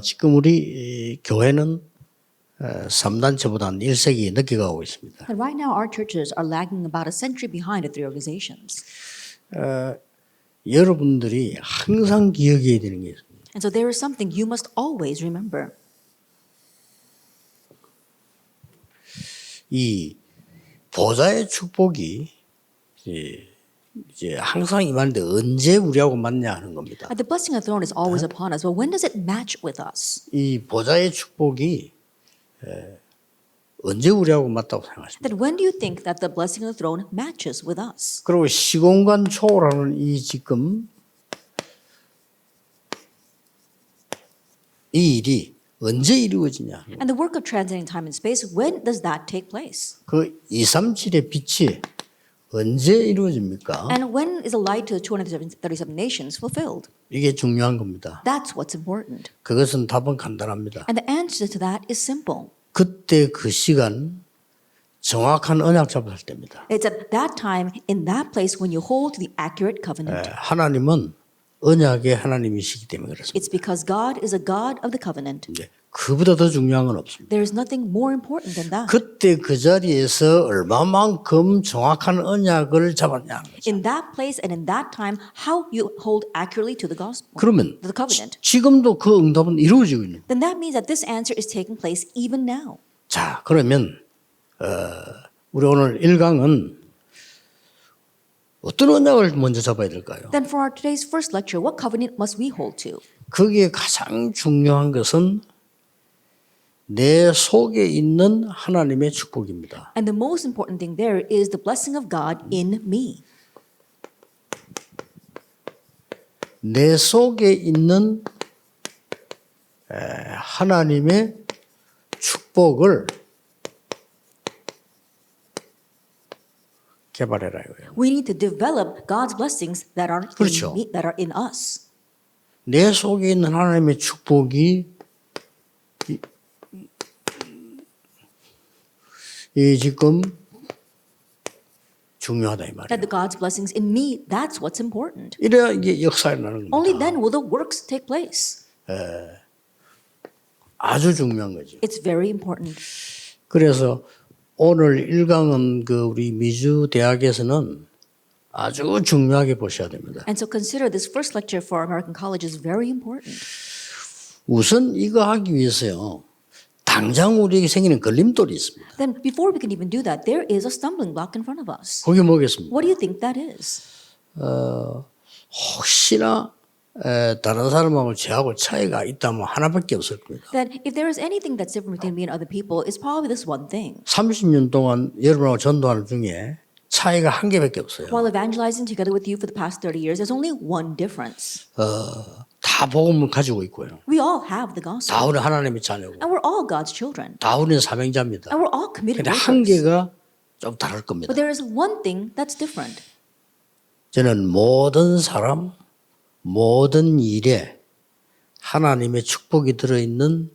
지금 우리 교회는 3단체보다는 1세기 늦게 가고 있습니다. And right now, our churches are lagging about a century behind the three organizations. 여러분들이 항상 기억해야 되는 게 있습니다. And so there is something you must always remember. 이 보좌의 축복이 이제 항상 임하는데 언제 우리하고 맞냐 하는 겁니다. The blessing of the throne is always upon us, but when does it match with us? 이 보좌의 축복이 언제 우리하고 맞다고 생각하십니까? That when do you think that the blessing of the throne matches with us? 그리고 시공간 초월하는 이 지금 이 일이 언제 이루어지냐? And the work of transcending time and space, when does that take place? 그 237의 빛이 언제 이루어집니까? And when is the light to the 237 nations fulfilled? 이게 중요한 겁니다. That's what's important. 그것은 답은 간단합니다. And the answer to that is simple. 그때 그 시간 정확한 언약 잡을 때입니다. It's at that time, in that place, when you hold to the accurate covenant. 하나님은 언약의 하나님이시기 때문에 그렇습니다. It's because God is a God of the covenant. 그보다 더 중요한 건 없습니다. There is nothing more important than that. 그때 그 자리에서 얼마만큼 정확한 언약을 잡았냐는 거죠. In that place and in that time, how you hold accurately to the gospel, 그러면 the covenant. 지금도 그 응답은 이루어지고 있는. Then that means that this answer is taking place even now. 자, 그러면 우리 오늘 1강은 어떤 언약을 먼저 잡아야 될까요? Then for our today's first lecture, what covenant must we hold to? 거기에 가장 중요한 것은 내 속에 있는 하나님의 축복입니다. And the most important thing there is the blessing of God in me. 내 속에 있는 하나님의 축복을 개발해라 이거예요. We need to develop God's blessings that are 그렇죠. in me, that are in us. 내 속에 있는 하나님의 축복이 이 지금 중요하다 이 말이에요. That the God's blessings in me, that's what's important. 이래야 이게 역사가 나는 겁니다. Only then will the works take place. 아주 중요한 거죠. It's very important. 그래서 오늘 1강은 그 우리 미주대학에서는 아주 중요하게 보셔야 됩니다. And so consider this first lecture for American college is very important. 우선 이거 하기 위해서요. 당장 우리에게 생기는 걸림돌이 있습니다. Then before we can even do that, there is a stumbling block in front of us. 그게 뭐겠습니까? What do you think that is? 혹시나 다른 사람하고 저하고 차이가 있다면 하나밖에 없을 겁니다. That if there is anything that's different between me and other people, it's probably this one thing. 30년 동안 여러분하고 전도하는 중에 차이가 한 개밖에 없어요. While evangelizing together with you for the past 30 years, there's only one difference. 다 복음을 가지고 있고요. We all have the gospel. 다 우리 하나님의 자녀고. And we're all God's children. 다 우리는 사명자입니다. And we're all committed 근데 한 workers. 개가 좀 다를 겁니다. But there is one thing that's different. 저는 모든 사람, 모든 일에 하나님의 축복이 들어있는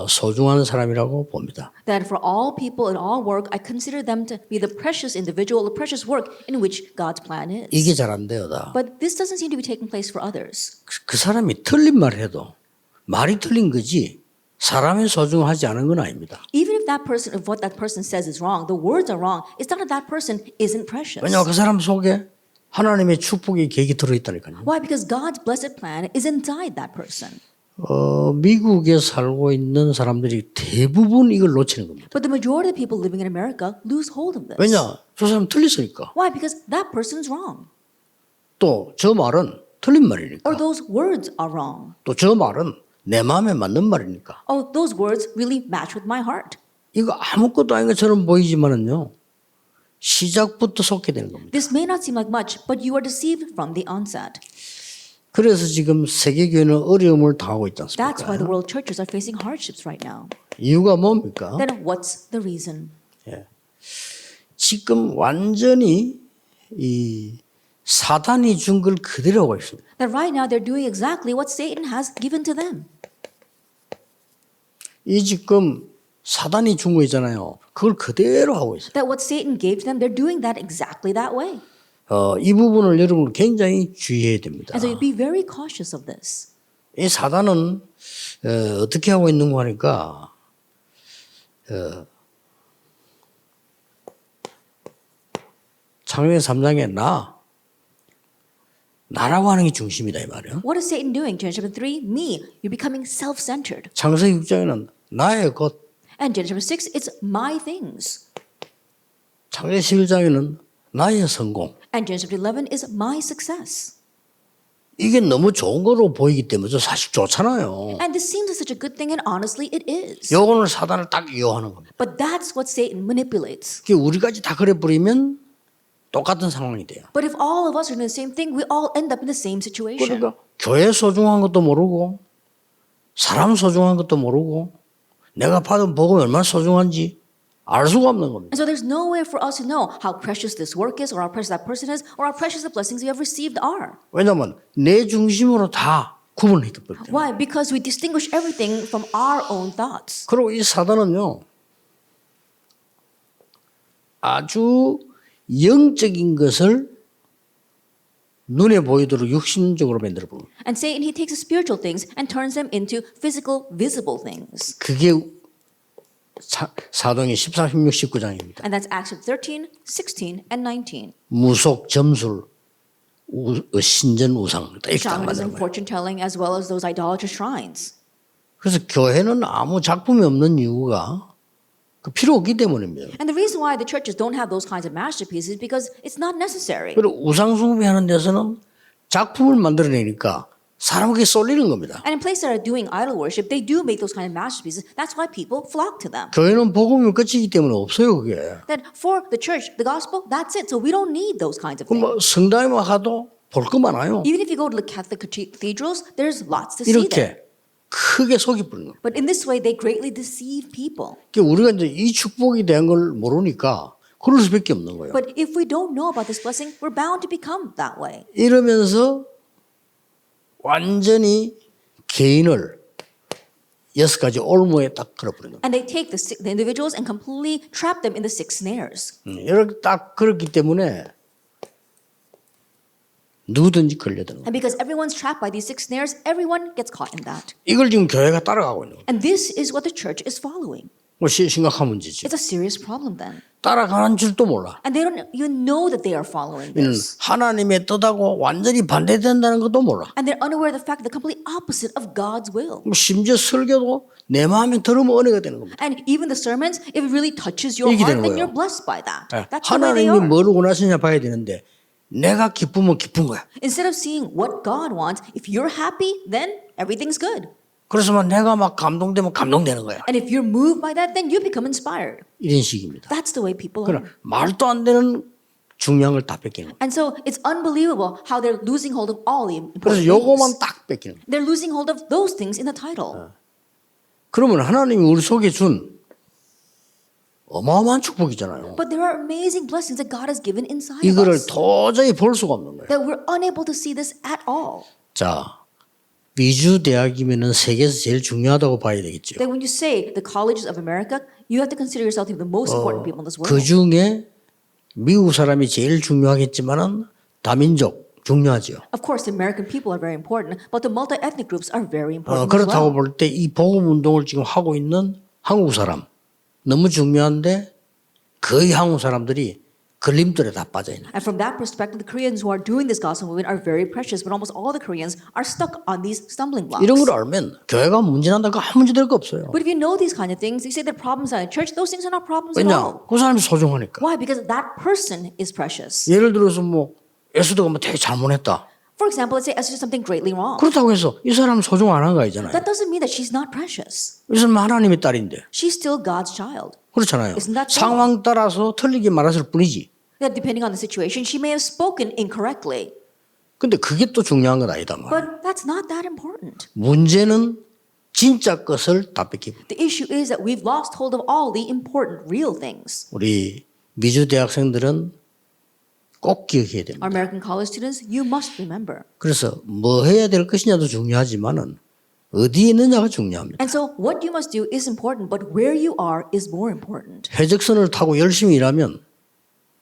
소중한 사람이라고 봅니다. That for all people in all work, I consider them to be the precious individual, the precious work in which God's plan is. 이게 잘 안 돼요, 다. But this doesn't seem to be taking place for others. 그 사람이 틀린 말을 해도 말이 틀린 거지 사람이 소중하지 않은 건 아닙니다. Even if what that person says is wrong, the words are wrong, it's not that that person isn't precious. 왜냐하면 그 사람 속에 하나님의 축복의 계획이 들어있다니까요. Why? Because God's blessed plan is inside that person. 미국에 살고 있는 사람들이 대부분 이걸 놓치는 겁니다. But the majority of the people living in America lose hold of this. 왜냐? 저 사람 틀렸으니까. Why? Because that person's wrong. 또 저 말은 틀린 말이니까. Or those words are wrong. 또 저 말은 내 마음에 맞는 말이니까. Oh, those words really match with my heart. 이거 아무것도 아닌 것처럼 보이지만은요. 시작부터 속게 되는 겁니다. This may not seem like much, but you are deceived from the onset. 그래서 지금 세계교회는 어려움을 당하고 있지 That's why the 않습니까? world churches are facing hardships right now. 이유가 뭡니까? Then what's the reason? 지금 완전히 이 사단이 준 걸 그대로 하고 있습니다. That right now they're doing exactly what Satan has given to them. 이 지금 사단이 준 거 있잖아요. 그걸 그대로 하고 있어요. That what Satan gave to them, they're doing that exactly that way. 이 부분을 여러분 굉장히 주의해야 됩니다. And so be very cautious of this. 이 사단은 어떻게 하고 있는 거 하니까 창세기 3장에 나라고 하는 게 중심이다 이 말이에요. What is Satan doing? Genesis chapter 3, me. You're becoming self-centered. 창세기 6장에는 나의 것, And Genesis chapter 6, it's my things. 창세기 11장에는 나의 성공. And Genesis chapter 11 is my success. 이게 너무 좋은 거로 보이기 때문에 사실 좋잖아요. And this seems like such a good thing, and honestly, it is. 요거는 사단을 딱 이용하는 겁니다. But that's what Satan manipulates. 우리까지 다 그래 버리면 똑같은 상황이 돼요. But if all of us are doing the same thing, we all end up in the same situation. 그러니까 교회 소중한 것도 모르고 사람 소중한 것도 모르고 내가 받은 복음이 얼마나 소중한지 알 수가 없는 겁니다. And so there's no way for us to know how precious this work is, or how precious that person is, or how precious the blessings we have received are. 왜냐하면 내 중심으로 다 구분했기 때문에. Why? Because we distinguish everything from our own thoughts. 그리고 이 사단은요 아주 영적인 것을 눈에 보이도록 육신적으로 만들어 버려요. And Satan, he takes the spiritual things and turns them into physical, visible things. 그게 사도행전 13, 16, 19장입니다. And that's Acts 13, 16, and 19. 무속, 점술, 신전 우상 이렇게 딱 Shamanism, 만들어요. fortune telling, as well as those idolatrous shrines. 그래서 교회는 아무 작품이 없는 이유가 필요 없기 때문입니다. And the reason why the churches don't have those kinds of masterpieces is because it's not necessary. 그리고 우상 숭배하는 데서는 작품을 만들어내니까 사람에게 쏠리는 겁니다. And in places that are doing idol worship, they do make those kind of masterpieces. That's why people flock to them. 교회는 복음이 끝이기 때문에 없어요 그게. That for the church, the gospel, that's it. So we don't need those kinds of 그럼 things. 뭐 성당에만 가도 볼 거 많아요. Even if you go to the Catholic cathedrals, there's lots to see there. 이렇게 크게 속이 뿌리는 거예요. But in this way, they greatly deceive people. 그러니까 우리가 이제 이 축복에 대한 걸 모르니까 그럴 수밖에 없는 거예요. But if we don't know about this blessing, we're bound to become that way. 이러면서 완전히 개인을 6가지 올무에 딱 걸어버리는 거예요. And they take the individuals and completely trap them in the 6 snares. 이렇게 딱 그렇기 때문에 누구든지 걸려드는 거예요. And because everyone's trapped by these 6 snares, everyone gets caught in that. 이걸 지금 교회가 따라가고 있는 거예요. And this is what the church is following. 뭐 심각한 문제지. It's a serious problem then. 따라가는 줄도 몰라. And they don't even know that they are following this. 하나님의 뜻하고 완전히 반대된다는 것도 몰라. And they're unaware of the fact that the complete opposite of God's will. 심지어 설교도 내 마음에 들으면 은혜가 되는 겁니다. And even the sermons, if it really touches your 이렇게 heart, 되는 then 거예요. you're blessed by that. That's the way they 하나님이 are. 뭘 원하시냐 봐야 되는데 내가 기쁘면 기쁜 거야. Instead of seeing what God wants, if you're happy, then everything's good. 그래서 막 내가 막 감동되면 감동되는 거야. And if you're moved by that, then you become inspired. 이런 식입니다. That's the way people 그럼 are. 말도 안 되는 중요한 걸 다 뺏기는 거야. And so it's unbelievable how they're losing hold of all the 그래서 important 요거만 things. 딱 뺏기는 거야. They're losing hold of those things in the title. 그러면 하나님이 우리 속에 준 어마어마한 축복이잖아요. But there are amazing blessings that God has given inside of 이거를 us. 도저히 볼 수가 없는 거예요. That we're unable to see this at all. 자, 미주대학이면은 세계에서 제일 중요하다고 봐야 되겠죠. That when you say the colleges of America, you have to consider yourself to be the most important people in this world. 그 중에 미국 사람이 제일 중요하겠지만은 다민족 중요하죠. Of course, the American people are very important, but the multi-ethnic groups are very important as 그렇다고 well. 볼 때 이 복음 운동을 지금 하고 있는 한국 사람 너무 중요한데 거의 한국 사람들이 걸림돌에 다 빠져 있는. And from that perspective, the Koreans who are doing this gospel movement are very precious, but almost all the Koreans are stuck on these stumbling blocks. 이런 걸 알면 교회가 문제난다고 아무 문제 될 거 없어요. But if you know these kind of things, you say that problems are in church, those things are not problems at 왜냐? all. 그 사람이 소중하니까. Why? Because that person is precious. 예를 들어서 뭐 에스더가 뭐 되게 잘못했다. For example, let's say Esther did something greatly wrong. 그렇다고 해서 이 사람 소중 안 한 거 아니잖아요. That doesn't mean that she's not precious. 이 사람 하나님의 딸인데. She's still God's child. 그렇잖아요. Isn't that so? 상황 따라서 틀리게 말했을 뿐이지. That depending on the situation, she may have spoken incorrectly. 근데 그게 또 중요한 건 아니다 말이에요. But that's not that important. 문제는 진짜 것을 다 뺏기고. The issue is that we've lost hold of all the important, real things. 우리 미주 대학생들은 꼭 기억해야 됩니다. Our American college students, you must remember. 그래서 뭐 해야 될 것이냐도 중요하지만은 어디에 있느냐가 중요합니다. And so what you must do is important, but where you are is more important. 해적선을 타고 열심히 일하면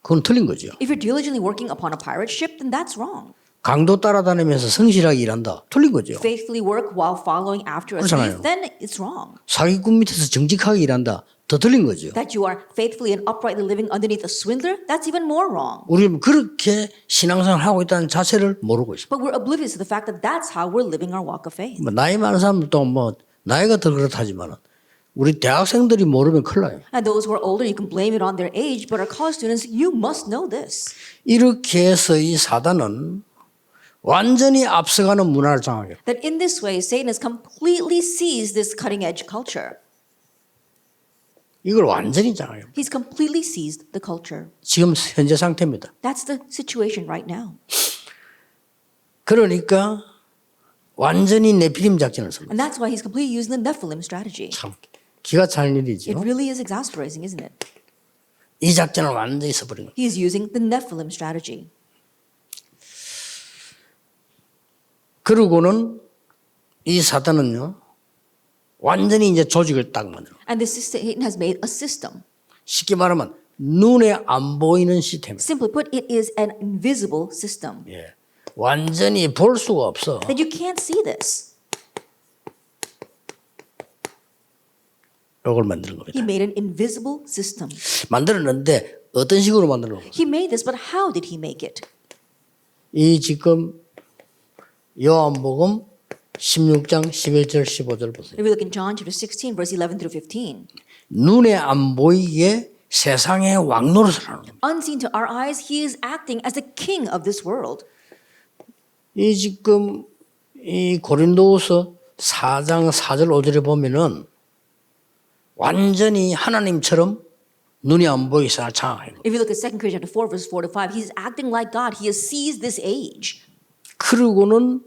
그건 틀린 거죠. If you're diligently working upon a pirate ship, then that's wrong. 강도 따라다니면서 성실하게 일한다. 틀린 거죠. faithfully work while following after a 그렇잖아요. thief, then it's wrong. 사기꾼 밑에서 정직하게 일한다. 더 틀린 거죠. That you are faithfully and uprightly living underneath a swindler, that's even more wrong. 우리는 그렇게 신앙생활을 하고 있다는 자체를 모르고 있습니다. But we're oblivious to the fact that that's how we're living our walk of faith. 뭐 나이 많은 사람들도 뭐 나이가 더 그렇다지만 우리 대학생들이 모르면 큰일 나요. And those who are older, you can blame it on their age, but our college students, you must know this. 이렇게 해서 이 사단은 완전히 앞서가는 문화를 장악해요. That in this way, Satan has completely seized this cutting edge culture. 이걸 완전히 장악해요. He's completely seized the culture. 지금 현재 상태입니다. That's the situation right now. 그러니까 완전히 네피림 작전을 씁니다. And that's why he's completely using the Nephilim strategy. 참 기가 찰 일이죠. It really is exasperating, isn't it? 이 작전을 완전히 써버린 거예요. He is using the Nephilim strategy. 그러고는 이 사단은요 완전히 이제 조직을 딱 만들어. And this Satan has made a system. 쉽게 말하면 눈에 안 보이는 시스템. Simply put, it is an invisible system. 예, 완전히 볼 수가 없어. That you can't see this. 이걸 만드는 겁니다. He made an invisible system. 만들었는데 어떤 식으로 만들었는가? He made this, but how did he make it? 이 지금 요한복음 16장 11절 15절 보세요. If we look in John chapter 16, verse 11 through 15. 눈에 안 보이게 세상의 왕노릇을 하는 겁니다. Unseen to our eyes, he is acting as the king of this world. 이 지금 이 고린도후서 4장 4절 5절에 보면은 완전히 하나님처럼 눈이 안 보이게 세상을 장악해요. If you look at 2 Corinthians chapter 4, verse 4 to 5, he's acting like God. He has seized this age. 그러고는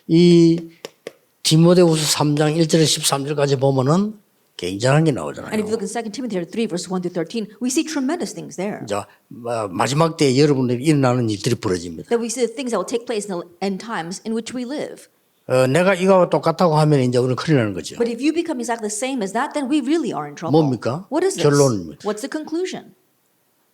이 디모데후서 3장 1절에서 13절까지 보면은 굉장한 게 나오잖아요. And if you look in 2 Timothy chapter 3, verse 1 through 13, we see tremendous things there. 자, 마지막 때에 여러분들이 일어나는 일들이 벌어집니다. That we see the things that will take place in the end times in which we live. 내가 이거하고 똑같다고 하면 이제 우리는 큰일 나는 거죠. But if you become exactly the same as that, then we really are in trouble. 뭡니까? What is this? 결론입니다. What's the conclusion?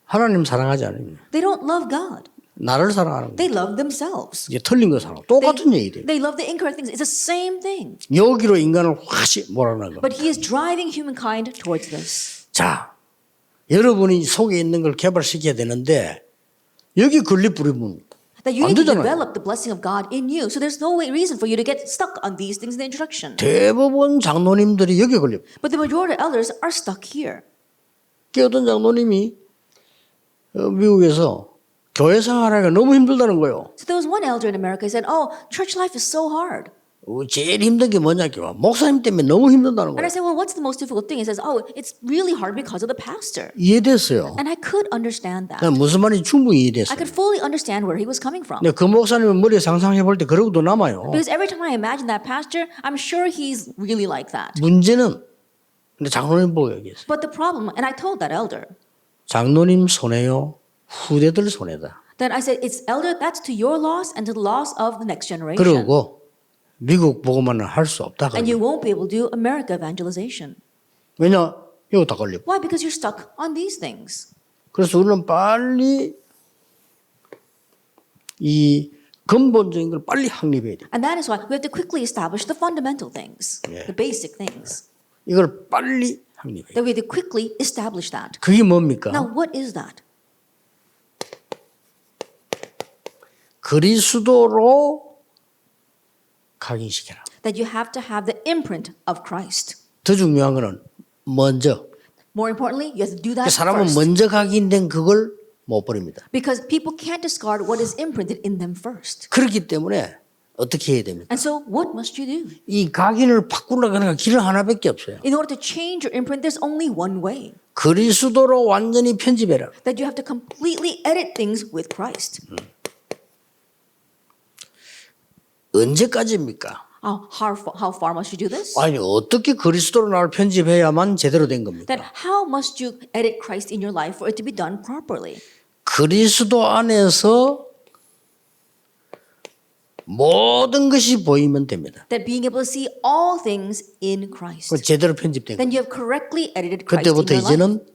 하나님 사랑하지 않습니다. They don't love God. 나를 사랑하는 They 거예요. love themselves. 이제 틀린 거 사랑. 똑같은 얘기예요. They love the incorrect things. It's the same thing. 여기로 인간을 확 몰아넣는 거. But he is driving humankind towards this. 자, 여러분이 속에 있는 걸 개발시켜야 되는데 여기 건립 부리면 That you 안 need to 되잖아요. develop the blessing of God in you. So there's no reason for you to get stuck on these things in the introduction. 대부분 장로님들이 여기 걸려. But the majority of elders are stuck here. 그 어떤 장로님이 미국에서 교회 생활하기가 너무 힘들다는 거예요. So there was one elder in America who said, "Oh, church life is so hard." 제일 힘든 게 뭐냐? 목사님 때문에 너무 힘든다는 And I 거예요. said, "Well, what's the most difficult thing?" He says, "Oh, it's really hard because of the pastor." 이해됐어요. And I could understand that. 무슨 말인지 충분히 I 이해됐어요. could fully understand where he was coming from. 근데 그 목사님은 머리에 상상해 볼 때 그러고도 남아요. Because every time I imagine that pastor, I'm sure he's really like that. 문제는 근데 장로님 보고 얘기했어요. But the problem, and I told that elder, 장로님 손해요. 후대들 손해다. that I said, "It's elder, that's to your loss and to the loss of the next generation." 그리고 미국 보고만은 할 수 없다. And you won't be able to do America evangelization. 왜냐? 이거 다 걸려. Why? Because you're stuck on these things. 그래서 우리는 빨리 이 근본적인 걸 빨리 확립해야 돼. And that is why we have to quickly establish the fundamental things, Yeah. the basic things. 이걸 빨리 확립해야 돼. That we have to quickly establish that. 그게 뭡니까? Now, what is that? 그리스도로 각인시켜라. That you have to have the imprint of Christ. 더 중요한 거는 먼저. More importantly, you have to do that 사람은 first. 먼저 각인된 그걸 못 버립니다. Because people can't discard what is imprinted in them first. 그렇기 때문에 어떻게 해야 됩니까? And so, what must you do? 이 각인을 바꾸려고 하는 길은 하나밖에 없어요. In order to change your imprint, there's only one way. 그리스도로 완전히 편집해라. That you have to completely edit things with Christ. 언제까지입니까? How far must you do this? 아니 어떻게 그리스도로 나를 편집해야만 제대로 된 겁니까? That how must you edit Christ in your life for it to be done properly? 그리스도 안에서 모든 것이 보이면 됩니다. That being able to see all things in Christ. 제대로 편집된 Then 겁니다. you have correctly edited Christ in 그때부터 your life. 이제는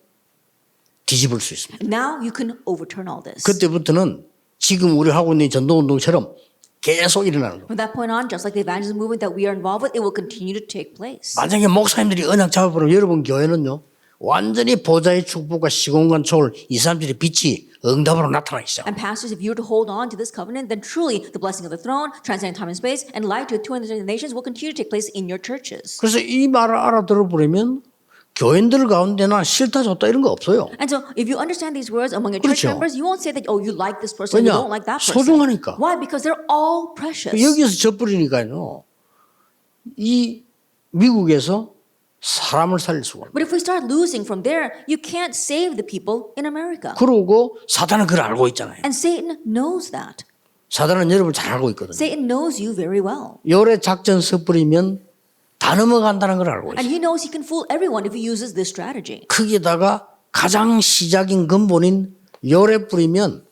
뒤집을 수 있습니다. Now you can overturn all this. 그때부터는 지금 우리 하고 있는 전도운동처럼 계속 일어나는 겁니다. From that point on, just like the evangelism movement that we are involved with, it will continue to take place. 만약에 목사님들이 언약 잡아버리면 여러분 교회는요. 완전히 보좌의 축복과 시공간 초월 2, 3절의 빛이 응답으로 나타나기 시작합니다. And pastors, if you were to hold on to this covenant, then truly the blessing of the throne, transcending time and space, and light to the 200 nations will continue to take place in your churches. 그래서 이 말을 알아들어버리면 교인들 가운데나 싫다 좋다 이런 거 없어요. And so, if you understand these words among your church 그렇죠. members, you won't say that, oh, you like this person, you 왜냐? don't like that person. 소중하니까. Why? Because they're all precious. 여기서 져버리니까요. 이 미국에서 사람을 살릴 수가 없어요. But if we start losing from there, you can't save the people in America. 그러고 사단은 그걸 알고 있잖아요. And Satan knows that. 사단은 여러분을 잘 알고 있거든요. Satan knows you very well. 요래 작전 섣부리면 다 넘어간다는 걸 알고 And 있어요. he knows he can fool everyone if he uses this strategy. 거기에다가 가장 시작인 근본인 요래 뿌리면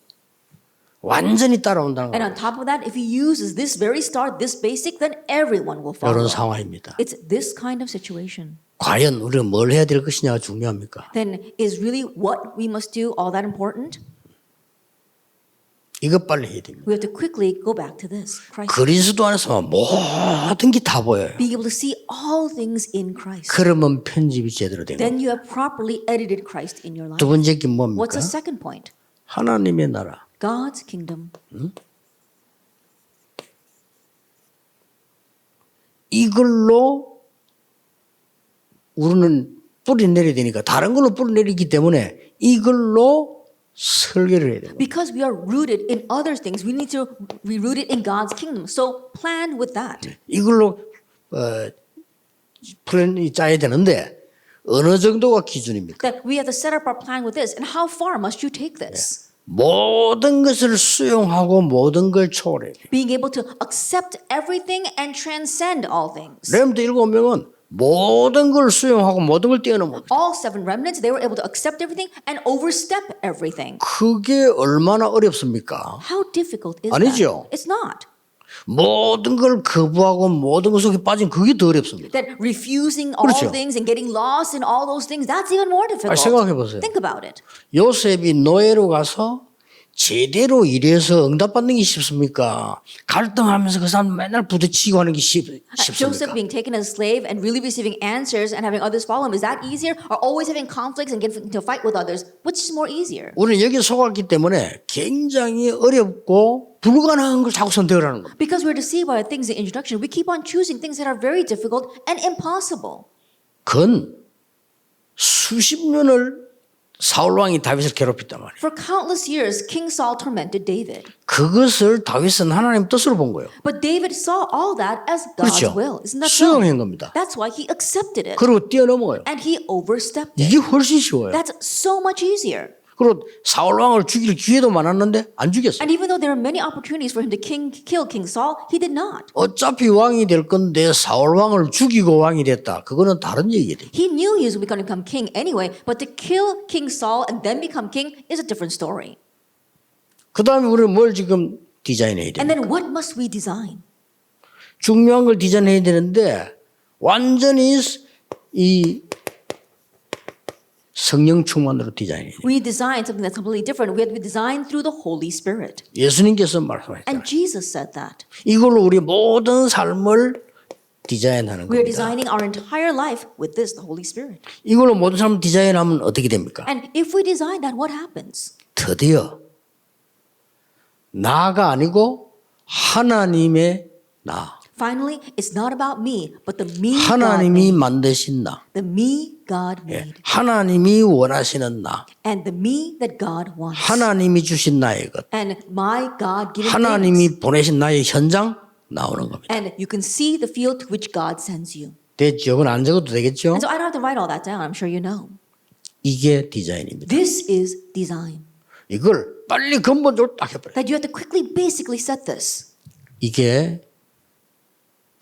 완전히 따라온다는 And 거예요. on top of that, if he uses this very start, this basic, then everyone will follow. 이런 상황입니다. It's this kind of situation. 과연 우리가 뭘 해야 될 것이냐가 중요합니까? Then is really what we must do all that important? 이것 빨리 해야 됩니다. We have to quickly go back to this. Christ. 그리스도 안에서 모든 게 다 보여요. Being able to see all things in Christ. 그러면 편집이 제대로 되고. Then you have properly edited Christ in your life. 두 번째 게 What's 뭡니까? the second point? 하나님의 나라. God's kingdom. 이걸로 우리는 뿌리 내려야 되니까 다른 걸로 뿌리 내리기 때문에 이걸로 설계를 해야 돼요. Because we are rooted in other things, we need to be rooted in God's kingdom. So plan with that. 이걸로 플랜이 짜야 되는데 어느 정도가 기준입니까? That we have to set up our plan with this. And how far must you take this? 모든 것을 수용하고 모든 걸 초월해야 돼요. Being able to accept everything and transcend all things. 렘트 7명은 모든 걸 수용하고 모든 걸 뛰어넘어. All seven remnants, they were able to accept everything and overstep everything. 그게 얼마나 어렵습니까? How difficult is 아니죠. that? It's not. 모든 걸 거부하고 모든 것 속에 빠진 그게 더 어렵습니다. That refusing all 그렇죠. things and getting lost in all those things, that's even more difficult. 생각해 보세요. Think about it. 요셉이 노예로 가서 제대로 일해서 응답받는 게 쉽습니까? 갈등하면서 그 사람 맨날 부딪히고 하는 게 Joseph 쉽습니까? being taken as a slave and really receiving answers and having others follow him, is that easier? Or always having conflicts and getting into a fight with others? Which is more easier? 우리는 여기에 속았기 때문에 굉장히 어렵고 불가능한 걸 자꾸 선택을 하는 겁니다. Because we're deceived by the things in introduction, we keep on choosing things that are very difficult and impossible. 그건 수십 년을 사울왕이 다윗을 괴롭혔단 말이에요. For countless years, King Saul tormented David. 그것을 다윗은 하나님 뜻으로 본 거예요. But David saw all that as God's 그렇죠. will. Isn't that so? 수용한 겁니다. That's why he accepted it. 그리고 뛰어넘어요. And he overstepped it. 이게 훨씬 쉬워요. That's so much easier. 그리고 사울왕을 죽일 기회도 많았는데 안 죽였어요. And even though there are many opportunities for him to kill King Saul, he did not. 어차피 왕이 될 건데 사울왕을 죽이고 왕이 됐다. 그거는 다른 얘기예요. He knew he was going to become king anyway, but to kill King Saul and then become king is a different story. 그 다음에 우리는 뭘 지금 디자인해야 돼요? And then what must we design? 중요한 걸 디자인해야 되는데 완전히 이 성령 충만으로 디자인해야 돼요. We design something that's completely different. We have to be designed through the Holy Spirit. 예수님께서 말씀하셨다. And Jesus said that. 이걸로 우리 모든 삶을 디자인하는 We are 겁니다. designing our entire life with this, the Holy Spirit. 이걸로 모든 삶을 디자인하면 어떻게 됩니까? And if we design that, what happens? 드디어 나가 아니고 하나님의 나. Finally, it's not about me, but the me God 하나님이 made. 만드신 나. The me God made. 하나님이 원하시는 나. And the me that God wants. 하나님이 주신 나의 것. And my God given things. 하나님이 보내신 나의 현장 나오는 겁니다. And you can see the field to which God sends you. 됐죠? 그건 안 적어도 되겠죠? And so I don't have to write all that down. I'm sure you know. 이게 디자인입니다. This is design. 이걸 빨리 근본적으로 딱 해버려요. That you have to quickly, basically set this. 이게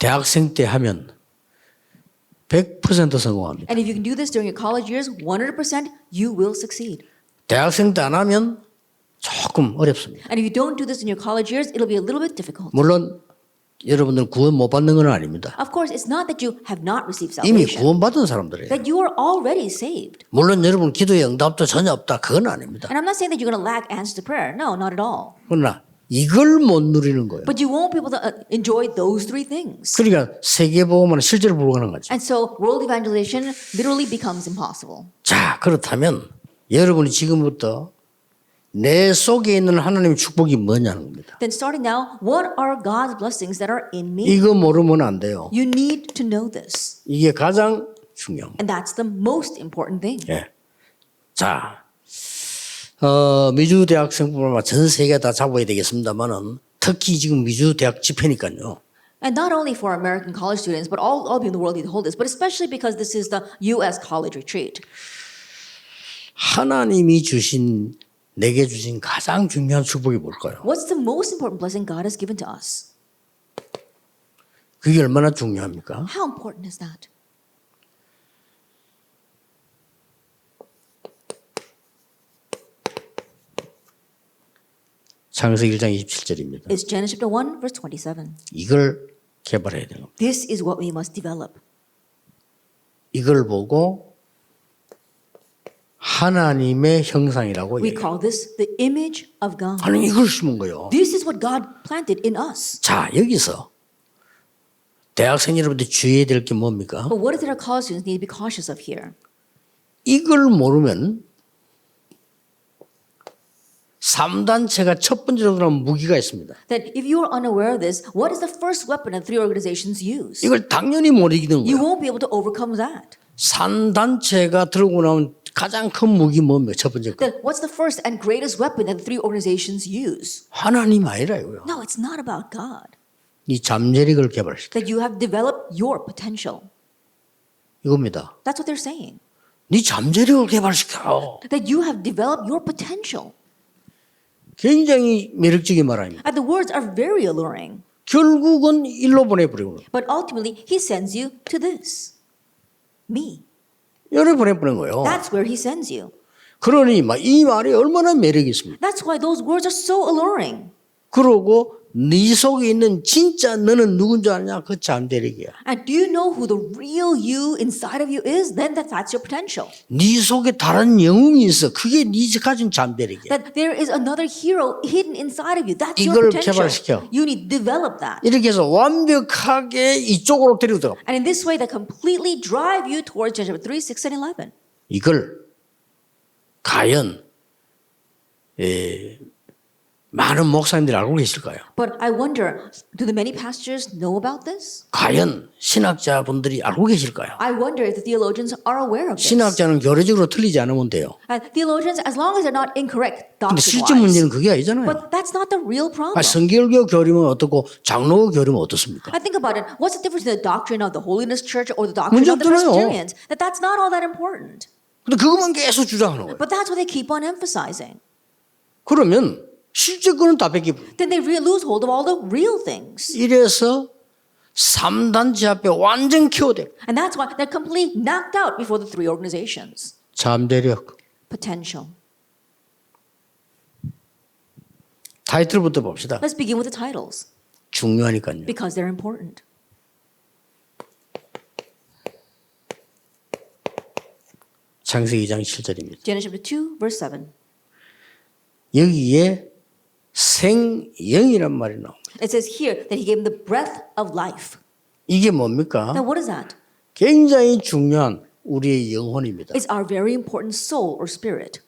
대학생 때 하면 100% 성공합니다. And if you can do this during your college years, 100% you will succeed. 대학생 때 안 하면 조금 어렵습니다. And if you don't do this in your college years, it'll be a little bit difficult. 물론 여러분들은 구원 못 받는 건 아닙니다. Of course, it's not that you have not received 이미 salvation, 구원받은 사람들이에요. that you are already saved. 물론 여러분 기도의 응답도 전혀 없다. 그건 아닙니다. And I'm not saying that you're going to lack answers to prayer. No, not at all. 그러나 이걸 못 누리는 거예요. But you won't be able to enjoy those three things. 그러니까 세계복음화는 실제로 불가능한 거죠. And so world evangelization literally becomes impossible. 자, 그렇다면 여러분이 지금부터 내 속에 있는 하나님의 축복이 뭐냐는 겁니다. Then starting now, what are God's blessings that are in me? 이거 모르면 안 돼요. You need to know this. 이게 가장 중요한 거예요. And that's the most important thing. 예. 자, 미주 대학생뿐만 아니라 전 세계 다 잡아야 되겠습니다만은 특히 지금 미주 대학 집회니까요. And not only for American college students, but all people in the world need to hold this, but especially because this is the U.S. college retreat. 하나님이 주신 내게 주신 가장 중요한 축복이 뭘까요? What's the most important blessing God has given to us? 그게 얼마나 중요합니까? How important is that? 창세기 1장 27절입니다. It's Genesis chapter 1, verse 27. 이걸 개발해야 되는 겁니다. This is what we must develop. 이걸 보고 하나님의 형상이라고 We 얘기해요. call this the image of God. 하나님 이걸 심은 거예요. This is what God planted in us. 자, 여기서 대학생 여러분들 주의해야 될 게 뭡니까? But what is it our college students need to be cautious of here? 이걸 모르면 3단체가 첫 번째로 들어온 무기가 있습니다. That if you are unaware of this, what is the first weapon that three organizations use? 이걸 당연히 못 이기는 You 거예요. won't be able to overcome that. 3단체가 들고 나온 가장 큰 무기 뭡니까? 첫 번째 거. Then what's the first and greatest weapon that the three organizations use? 하나님 아니라고요. No, it's not about God. 이 잠재력을 개발시켜. That you have developed your potential. 이겁니다. That's what they're saying. 네 잠재력을 개발시켜. That you have developed your potential. 굉장히 매력적인 말 아닙니까? And the words are very alluring. 결국은 일로 보내버리고 But ultimately, he sends you to this. Me. 열에 보내버린 거예요. That's where he sends you. 그러니 이 말이 얼마나 매력이 있습니까? That's why those words are so alluring. 그러고 네 속에 있는 진짜 너는 누군지 아냐? 그 잠재력이야. And do you know who the real you inside of you is? Then that's your potential. 네 속에 다른 영웅이 있어. 그게 네 가진 잠재력이야. That there is another hero hidden inside of you. That's your 이걸 potential. 개발시켜. You need to develop that. 이렇게 해서 완벽하게 이쪽으로 데리고 들어가. And in this way, that completely drive you towards Genesis 3, 6, and 11. 이걸 과연 많은 목사님들이 알고 계실까요? But I wonder, do the many pastors know about this? 과연 신학자분들이 알고 계실까요? I wonder if the theologians are aware of this. 신학자는 교리적으로 틀리지 않으면 돼요. Theologians, as long as they're not incorrect 근데 실제 문제는 doctrine-wise. 그게 아니잖아요. But that's not the real problem. 성결교 교리면 어떻고 장로교 교리면 어떻습니까? I think about it. What's the difference in the doctrine of the Holiness Church or the doctrine 문제 of the 없잖아요. Presbyterians? That's not all that important. 근데 그것만 계속 주장하는 거예요. But that's what they keep on emphasizing. 그러면 실제 거는 다 뺏기고. Then they lose hold of all the real things. 이래서 3단체 앞에 완전 키워대. And that's why they're completely knocked out before the three organizations. 잠재력. Potential. 타이틀부터 봅시다. Let's begin with the titles 중요하니까요. because they're important. 창세기 2장 7절입니다. Genesis chapter 2, verse 7. 여기에 생영이란 말이 나옵니다. It says here that he gave him the breath of life. 이게 뭡니까? Now what is that? 굉장히 중요한 우리의 영혼입니다. It's our very important soul or spirit.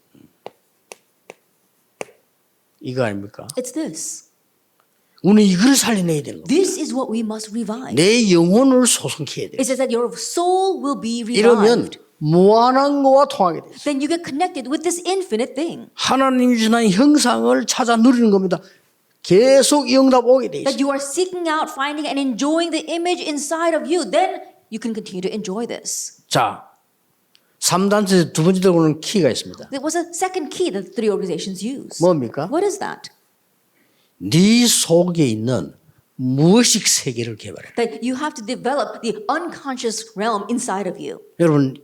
이거 아닙니까? It's this. 우리는 이걸 살려내야 되는 겁니다. This is what we must revive. 내 영혼을 소성케 해야 돼요. It says that your soul will be 이러면 revived. 무한한 거와 통하게 돼요. Then you get connected with this infinite thing. 하나님이 주신 형상을 찾아 누리는 겁니다. 계속 이 응답 오게 돼 있어요. That you are seeking out, finding, and enjoying the image inside of you. Then you can continue to enjoy this. 자, 3단체 두 번째 들어오는 키가 있습니다. There was a second key that the three organizations use. 뭡니까? What is that? 네 속에 있는 무의식 세계를 개발해. That you have to develop the unconscious realm inside of you. 여러분,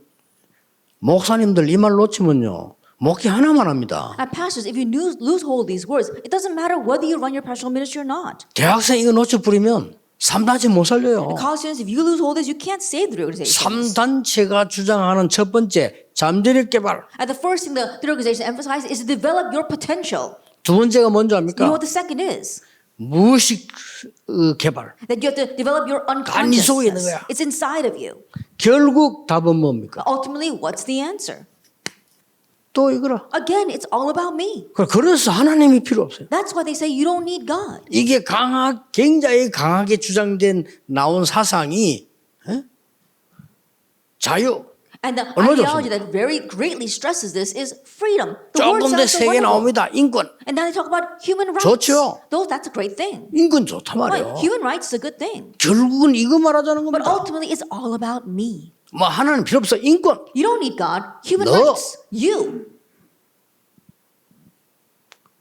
목사님들 이 말 놓치면요. 목회 하나만 합니다. And pastors, if you lose hold of these words, it doesn't matter whether you run your pastoral ministry or not. 대학생 이거 놓쳐버리면 3단체 못 살려요. Colossians, if you lose all this, you can't save the organization. 3단체가 주장하는 첫 번째 잠재력 개발. And the first thing the organization emphasizes is to develop your potential. 두 번째가 뭔지 You know 압니까? what the second is? 무의식 개발. That you have to develop your 네 속에 있는 unconsciousness. 거야. It's inside of you. 결국 답은 뭡니까? Ultimately, what's the answer? 또 이거라. Again, it's all about me. 그래서 하나님이 필요 없어요. That's why they say you don't need God. 이게 굉장히 강하게 주장된 나온 사상이 자유. And the 얼마나 ideology 좋습니까? that very greatly stresses this is freedom. The word 조금 더 sounds so 세게 wonderful. 나옵니다. 인권. And now they talk about human rights. 좋죠. Though that's a great thing. 인권 좋단 Right. 말이에요. Human rights is a good thing. 결국은 이거 말하자는 But 겁니다. ultimately, it's all about me. 뭐 하나님 필요 없어. 인권. You don't need God. Human 너. rights. You.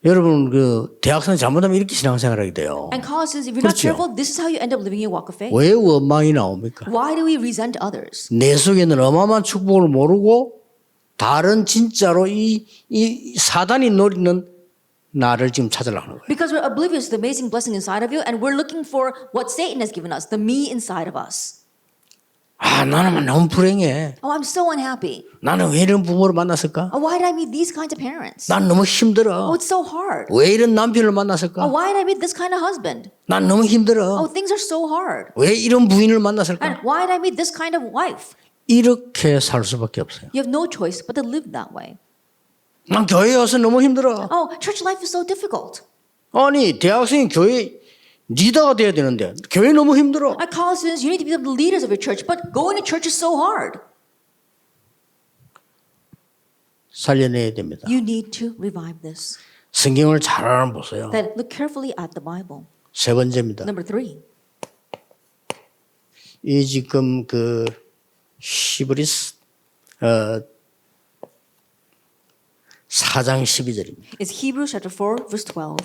여러분 그 대학생 잘못하면 이렇게 신앙생활하게 돼요. And Colossians, if you're not 그렇죠. careful, this is how you end up living your walk of faith. 왜 원망이 나옵니까? Why do we resent others? 내 속에 있는 어마어마한 축복을 모르고 다른 진짜로 이 사단이 노리는 나를 지금 찾으려고 하는 거예요. Because we're oblivious to the amazing blessing inside of you, and we're looking for what Satan has given us, the me inside of us. 아 나는 너무 불행해. Oh, I'm so unhappy. 나는 왜 이런 부모를 만났을까? Oh, why did I meet these kinds of parents? 난 너무 힘들어. Oh, it's so hard. 왜 이런 남편을 Oh, 만났을까? why did I meet this kind of husband? 난 너무 힘들어. Oh, things are so hard. 왜 이런 부인을 And 만났을까? why did I meet this kind of wife? 이렇게 살 수밖에 없어요. You have no choice but to live that way. 난 교회에 와서 너무 힘들어. Oh, church life is so difficult. 아니 대학생이 교회 리더가 돼야 되는데 교회 너무 힘들어. At Colossians, you need to be the leaders of your church, but going to church is so hard. 살려내야 됩니다. You need to revive this. 성경을 잘 알아보세요. Then look carefully at the Bible. 세 번째입니다. Number 3. 이 지금 그 히브리스 4장 12절입니다. It's Hebrews chapter 4, verse 12.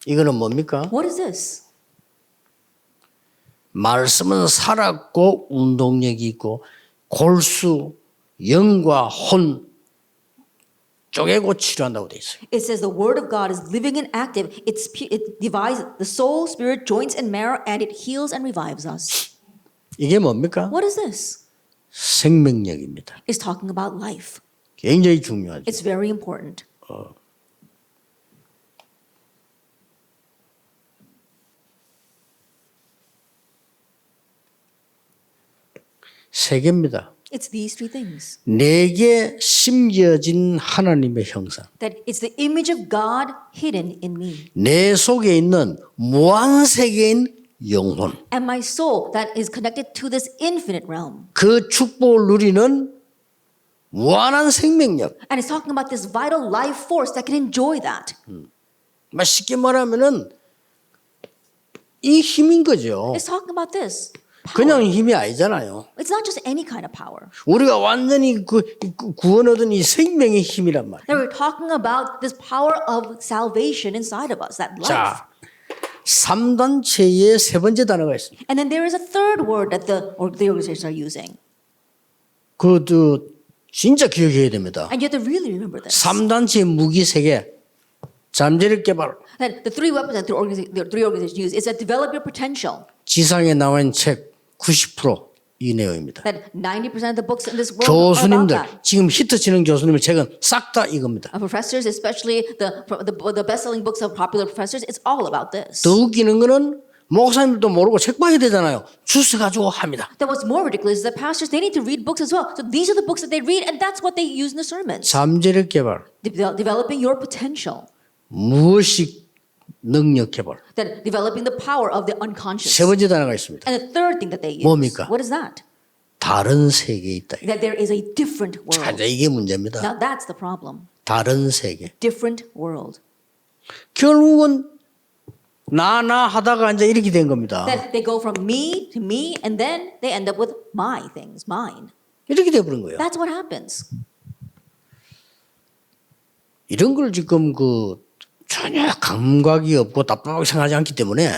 이거는 뭡니까? What is this? 말씀은 살았고 운동력이 있고 골수, 영과 혼 쪼개고 치료한다고 돼 있어요. It says the word of God is living and active. It divides the soul, spirit, joints, and marrow, and it heals and revives us. 이게 뭡니까? What is this? 생명력입니다. It's talking about life. 굉장히 중요하죠. It's very important. 세 개입니다. It's these 3 things. 내게 심겨진 하나님의 형상. That it's the image of God hidden in me. 내 속에 있는 무한 세계인 영혼. And my soul that is connected to this infinite realm. 그 축복을 누리는 무한한 생명력. And it's talking about this vital life force that can enjoy that. 쉽게 말하면은 이 힘인 거죠. It's talking about this. 그냥 힘이 아니잖아요. It's not just any kind of power. 우리가 완전히 구원 얻은 이 생명의 힘이란 말이에요. That we're talking about this power of salvation inside of us, that life. 자, 3단체의 세 번째 단어가 있습니다. And then there is a third word that the organizations are using. 진짜 기억해야 됩니다. And you have to really remember this. 3단체의 무기 세 개. 잠재력 개발. That the 3 weapons that the 3 organizations use is to develop your potential. 지상에 나와 있는 책 90% 이 내용입니다. That 90% of the books in this world are about 교수님들, that. 지금 히트치는 교수님의 책은 싹 다 이겁니다. Professors, especially the best-selling books of popular professors, it's all about this. 더 웃기는 거는 목사님들도 모르고 책 봐야 되잖아요. 주워 가지고 합니다. That what's more ridiculous is that pastors, they need to read books as well. So these are the books that they read, and that's what they use in the sermons. 잠재력 개발, Developing your potential. 무의식 능력 개발. That developing the power of the unconscious. 세 번째 단어가 있습니다. And the third thing that they use. 뭡니까? What is that? 다른 세계에 있다. That there is a different world. 자, 이게 문제입니다. Now that's the problem. 다른 세계. Different world. 결국은 나 하다가 이제 이렇게 된 겁니다. That they go from me to me, and then they end up with my things, mine. 이렇게 돼버린 거예요. That's what happens. 이런 걸 지금 전혀 감각이 없고 답답하게 생각하지 않기 때문에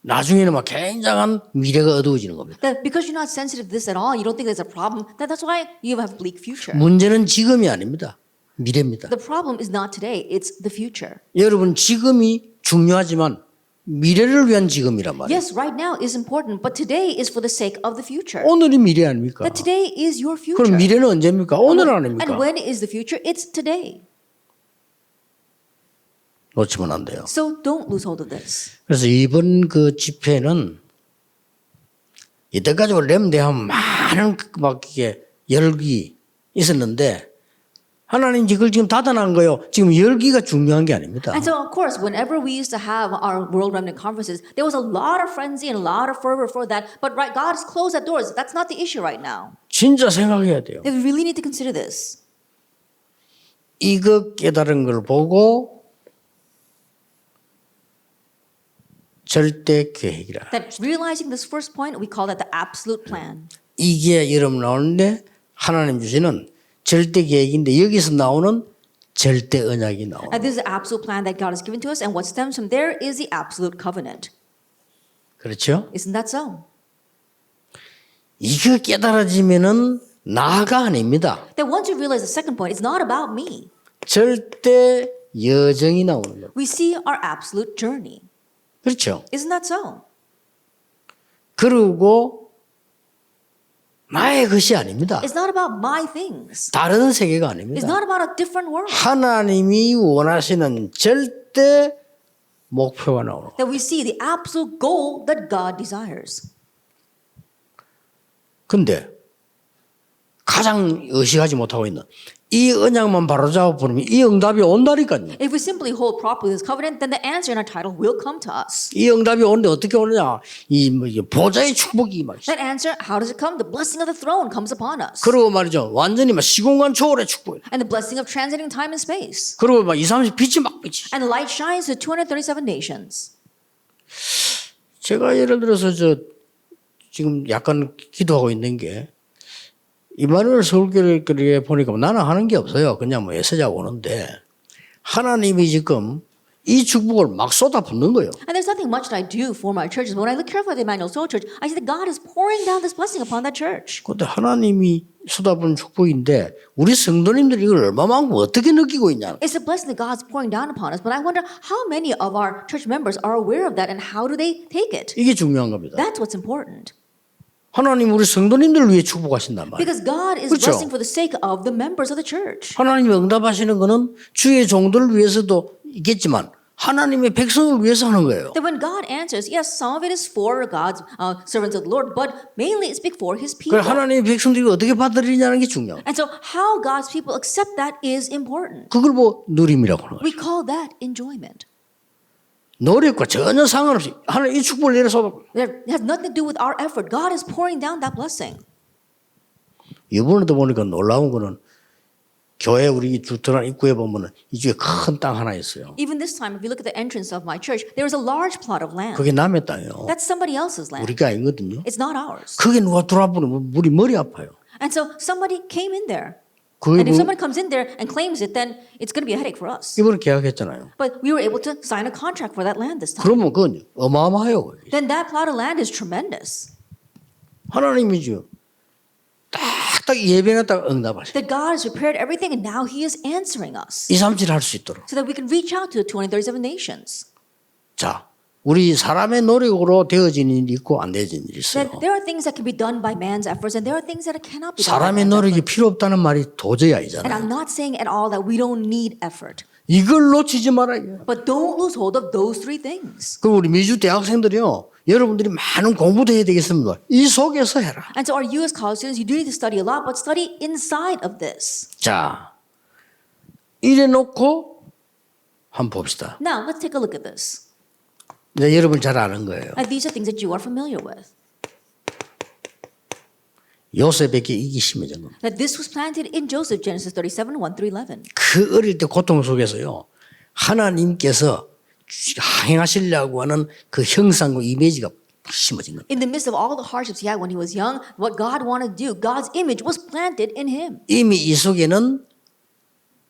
나중에는 막 굉장한 미래가 어두워지는 겁니다. That because you're not sensitive to this at all, you don't think there's a problem. That's why you have bleak future. 문제는 지금이 아닙니다. 미래입니다. The problem is not today; it's the future. 여러분 지금이 중요하지만 미래를 위한 지금이란 말이에요. Yes, right now is important, but today is for the sake of the future. 오늘이 미래 아닙니까? That today is your future. 그럼 미래는 언제입니까? 오늘 And 아닙니까? when is the future? It's today. 놓치면 안 돼요. So don't lose hold of this. 그래서 이번 그 집회는 이때까지 렘대하면 많은 막 이게 열기 있었는데 하나님 이걸 지금 닫아놓은 거예요. 지금 열기가 중요한 게 아닙니다. And so, of course, whenever we used to have our World Remnant conferences, there was a lot of frenzy and a lot of fervor for that. But right, God has closed that doors. That's not the issue right now. 진짜 생각해야 돼요. We really need to consider this. 이거 깨달은 걸 보고 절대 계획이라. That realizing this first point, we call that the absolute plan. 이게 여러분 나오는데 하나님 주시는 절대 계획인데 여기서 나오는 절대 언약이 나와요. And this is the absolute plan that God has given to us, and what stems from there is the absolute covenant. 그렇죠? Isn't that so? 이거 깨달아지면은 나가 아닙니다. That once you realize the second point, it's not about me. 절대 여정이 나오는 거예요. We see our absolute journey. 그렇죠? Isn't that so? 그리고 나의 것이 아닙니다. It's not about my things. 다른 세계가 It's 아닙니다. not about a different world. 하나님이 원하시는 절대 목표가 나오는 거예요. That we see the absolute goal that God desires. 근데 가장 의식하지 못하고 있는 이 언약만 바로잡아 버리면 이 응답이 온다니까요. If we simply hold properly this covenant, then the answer in our title will come to us. 이 응답이 오는데 어떻게 오느냐? 이 보좌의 축복이 막. That answer, how does it come? The blessing of the throne comes upon us. 그리고 말이죠. 완전히 막 시공간 초월의 축복. And the blessing of transcending time and space. 그리고 막 230 빛이 막 비치. And the light shines to 237 nations. 제가 예를 들어서 지금 약간 기도하고 있는 게 이마누엘 서울교회 보니까 나는 하는 게 없어요. 그냥 메시지하고 오는데 하나님이 지금 이 축복을 막 쏟아붓는 거예요. And there's nothing much that I do for my churches. But when I look carefully at the Emmanuel Soul Church, I see that God is pouring down this blessing upon that church. 근데 하나님이 쏟아부은 축복인데 우리 성도님들이 이걸 얼마만큼 어떻게 느끼고 있냐. It's a blessing that God's pouring down upon us. But I wonder how many of our church members are aware of that and how do they take it? 이게 중요한 겁니다. That's what's important. 하나님 우리 성도님들을 위해 축복하신단 말이에요. Because God is 그렇죠? blessing for the sake of the members of the church. 하나님이 응답하시는 것은 주의 종들을 위해서도 있겠지만 하나님의 백성을 위해서 하는 거예요. That when God answers, yes, some of it is for God's servants of the Lord, but mainly it's before His people. 그래서 하나님의 백성들이 어떻게 받아들이냐는 게 중요해요. And so how God's people accept that is important. 그걸 누림이라고 하는 We 거예요. call that enjoyment. 노력과 전혀 상관없이 하나님 이 축복을 내려서 That has nothing to do with our effort. God is pouring down that blessing. 이번에도 보니까 놀라운 거는 교회 우리 들어간 입구에 보면은 이쪽에 큰 땅 하나 있어요. Even this time, if you look at the entrance of my church, there is a large plot of land. 그게 남의 땅이에요. That's somebody else's land. 우리가 아니거든요. It's not ours. 그게 누가 들어와보면 우리 머리 아파요. And so somebody came in there. 그게 And if someone comes in there and claims it, then it's going to be a headache for us. 이번에 계약했잖아요. But we were able to sign a contract for that land this time. 그러면 그건 어마어마해요. Then that plot of land is tremendous. 하나님이죠. 딱 예배했다가 응답하셔. That God has prepared everything and now He is answering us. 237 할 수 있도록. So that we can reach out to the 237 nations. 자, 우리 사람의 노력으로 되어지는 일이 있고 안 되어지는 일이 있어요. That there are things that can be done by man's efforts and there are things that cannot be done by 사람의 man's 노력이 efforts. 필요 없다는 말이 도저히 And 아니잖아요. I'm not saying at all that we don't need effort. 이걸 놓치지 말아요. But don't lose hold of those three things. 그리고 우리 미주 대학생들이요. 여러분들이 많은 공부도 해야 되겠습니다. 이 속에서 해라. And so our US college students, you do need to study a lot, but study inside of this. 자, 이래 놓고 한번 봅시다. Now, let's take a look at this. 이제 여러분 잘 아는 거예요. And these are things that you are familiar with. 요셉에게 이기 심해진 겁니다. That this was planted in Joseph, Genesis 37, 1 through 11. 그 어릴 때 고통 속에서요. 하나님께서 행하시려고 하는 그 형상과 이미지가 심어진 겁니다. In the midst of all the hardships he had when he was young, what God wanted to do, God's image was planted in him. 이미 이 속에는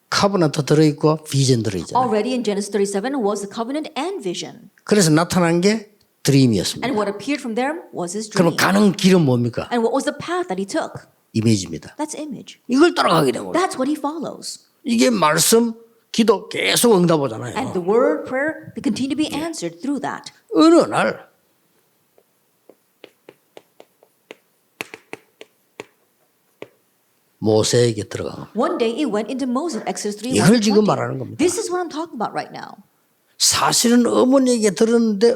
카브나트 들어있고 비전 들어있잖아요. Already in Genesis 37 was the covenant and vision. 그래서 나타난 게 드림이었습니다. And what appeared from there was his 그럼 dream. 가는 길은 뭡니까? And what was the path that he took? 이미지입니다. That's image. 이걸 따라가게 된 거예요. That's what he follows. 이게 말씀, 기도 계속 응답 오잖아요. And the word, prayer, they continue to be answered through that. 어느 날 모세에게 들어가. One day it went into Moses, Exodus 3, 1 이걸 to 지금 20. 말하는 겁니다. This is what I'm talking about right now. 사실은 어머니에게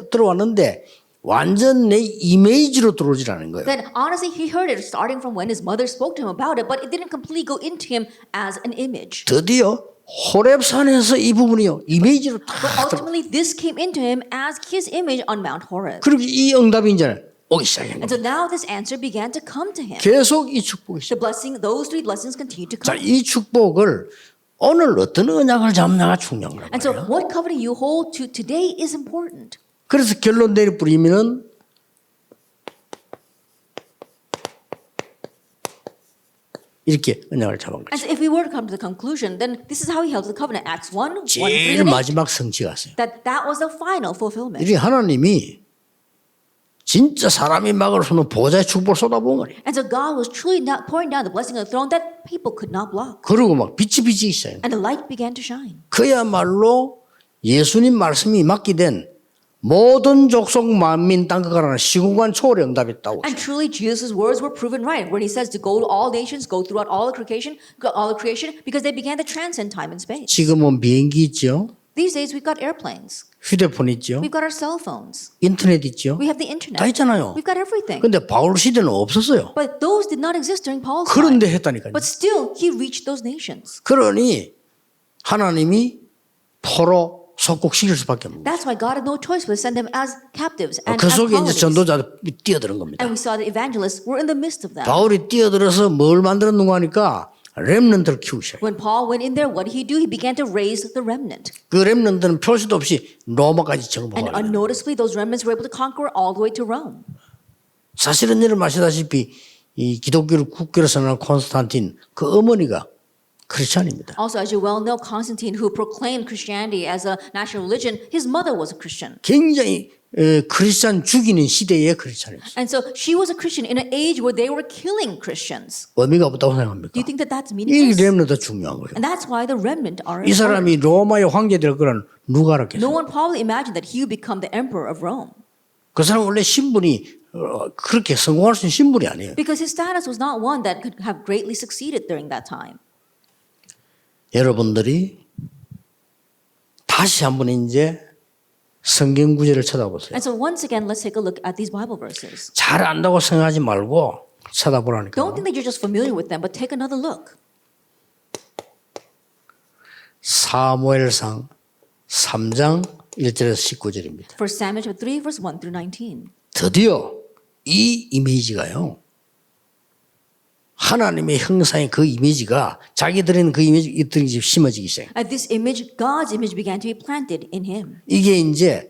들어왔는데 완전 내 이미지로 들어오질 않은 거예요. Then honestly, he heard it starting from when his mother spoke to him about it, but it didn't completely go into him as an image. 드디어 호렙산에서 이 부분이요 이미지로 딱 But ultimately, this came into him as his image on Mount Horeb. 그리고 이 응답이 이제 오기 시작한 And 거예요. so now this answer began to come to him. 계속 이 축복이 The 시작. blessing, those three blessings continued to 자, come. 이 축복을 오늘 어떤 언약을 잡냐가 중요한 거예요. And so what covenant you hold to today is important. 그래서 결론 내리 뿌리면은 이렇게 언약을 잡은 And 거죠. so if we were to come to the conclusion, then this is how he held the covenant. Acts 1, 1, 3, 제일 and 8. 마지막 성취가 있어요. That was the final fulfillment. 이 하나님이 진짜 사람이 막을 수 없는 보좌의 축복을 쏟아부은 거예요. And so God was truly not pouring down the blessing of the throne that people could not block. 그리고 막 빛이 비치기 시작해요. And the light began to shine. 그야말로 예수님 말씀이 맞게 된 모든 족속 만민 땅끝 가라는 시공간 초월의 응답이었다고. And truly Jesus' words were proven right when he says to go to all nations, go throughout all the creation, because they began to transcend time and space. 지금은 비행기 있죠. These days we've got airplanes. 휴대폰 있죠. We've got our cell phones. 인터넷 있죠. We have the internet. 다 있잖아요. We've got everything. 근데 바울 시대는 없었어요. But those did not exist during Paul's 그런데 time. 했다니까요. But still, he reached those nations. 그러니 하나님이 포로 속국시킬 수밖에 없는 거예요. That's why God had no choice but to send them as captives and 그 as 속에 이제 colonies. 전도자들이 뛰어드는 겁니다. And we saw the evangelists were in the midst of them. 바울이 뛰어들어서 뭘 만들었는가 하니까 렘넌트를 키우기 시작해요. When Paul went in there, what did he do? He began to raise the remnant. 그 렘넌트는 표시도 없이 로마까지 And 정복하게 돼요. unnoticeably, those remnants were able to conquer all the way to Rome. 사실은 여러분 아시다시피 이 기독교를 국교로 선언한 콘스탄틴 그 어머니가 크리스찬입니다. Also, as you well know, Constantine, who proclaimed Christianity as a national religion, his mother was a Christian. 굉장히 크리스찬 죽이는 시대의 크리스찬이었어요. And so she was a Christian in an age where they were killing Christians. 의미가 없다고 생각합니까? Do you think that that's 이 meaningless? 렘넌트가 중요한 거예요. And that's why the remnant are 이 important. 사람이 로마의 황제 될 거란 누가 No 알았겠어요? one probably imagined that he would become the emperor of Rome. 그 사람 원래 신분이 그렇게 성공할 수 있는 신분이 아니에요. Because his status was not one that could have greatly succeeded during that time. 여러분들이 다시 한번 이제 성경 구절을 쳐다보세요. And so once again, let's take a look at these Bible verses. 잘 안다고 생각하지 말고 쳐다보라니까. Don't think that you're just familiar with them, but take another look. 사무엘상 3장 1절에서 19절입니다. 1 Samuel chapter 3, verse 1 through 19. 드디어 이 이미지가요. 하나님의 형상의 그 이미지가 자기들은 그 이미지들이 심어지기 시작해요. At this image, God's image began to be planted in him. 이게 이제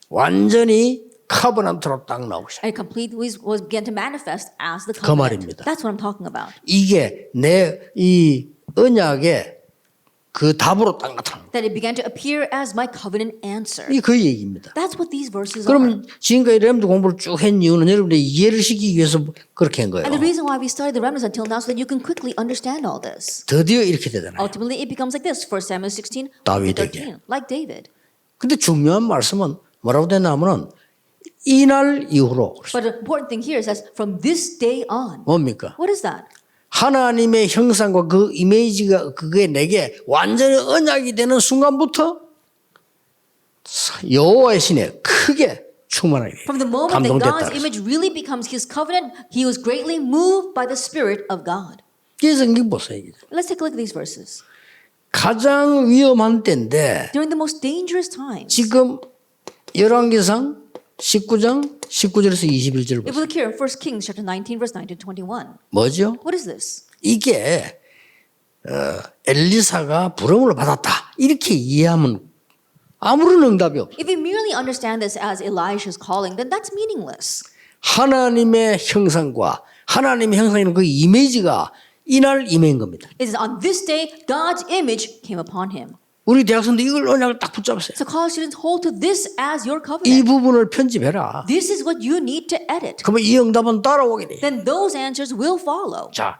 완전히 커버넌트로 딱 나오기 시작해요. And completely was began to manifest as the 그 covenant. 말입니다. That's what I'm talking about. 이게 내 이 언약의 그 답으로 딱 나타납니다. That it began to appear as my covenant answer. 이게 그 얘기입니다. That's what these verses are. 그럼 지금까지 렘드 공부를 쭉 한 이유는 여러분들이 이해를 시키기 위해서 그렇게 한 거예요. And the reason why we studied the remnants until now so that you can quickly understand all this. 드디어 이렇게 되잖아요. Ultimately, it becomes like this. 1 Samuel 16, 다윗에게. 13, like David. 근데 중요한 말씀은 뭐라고 되냐면은 이날 이후로 But the important thing here is that from this day on. 뭡니까? What is that? 하나님의 형상과 그 이미지가 그게 내게 완전히 언약이 되는 순간부터 여호와의 신에 크게 충만하게 돼요. From the moment that God's 감동됐다. image really becomes his covenant, he was greatly moved by the Spirit of God. 그래서 이게 보세요. Let's take a look at these verses. 가장 위험한 때인데 During the most dangerous times. 지금 열왕기상 19장 19절에서 21절 If we 보세요. look here, 1 Kings chapter 19, verse 9 to 21. 뭐죠? What is this? 이게 엘리사가 부름을 받았다 이렇게 이해하면 아무런 응답이 없어. If we merely understand this as Elisha's calling, then that's meaningless. 하나님의 형상과 하나님의 형상이는 그 이미지가 이날 임한 겁니다. It is on this day God's image came upon him. 우리 대학생도 이걸 언약을 딱 붙잡으세요. So college students, hold to this as your 이 covenant. 부분을 편집해라. This is what you need to edit. 그러면 이 응답은 따라오게 돼. Then those answers will follow. 자,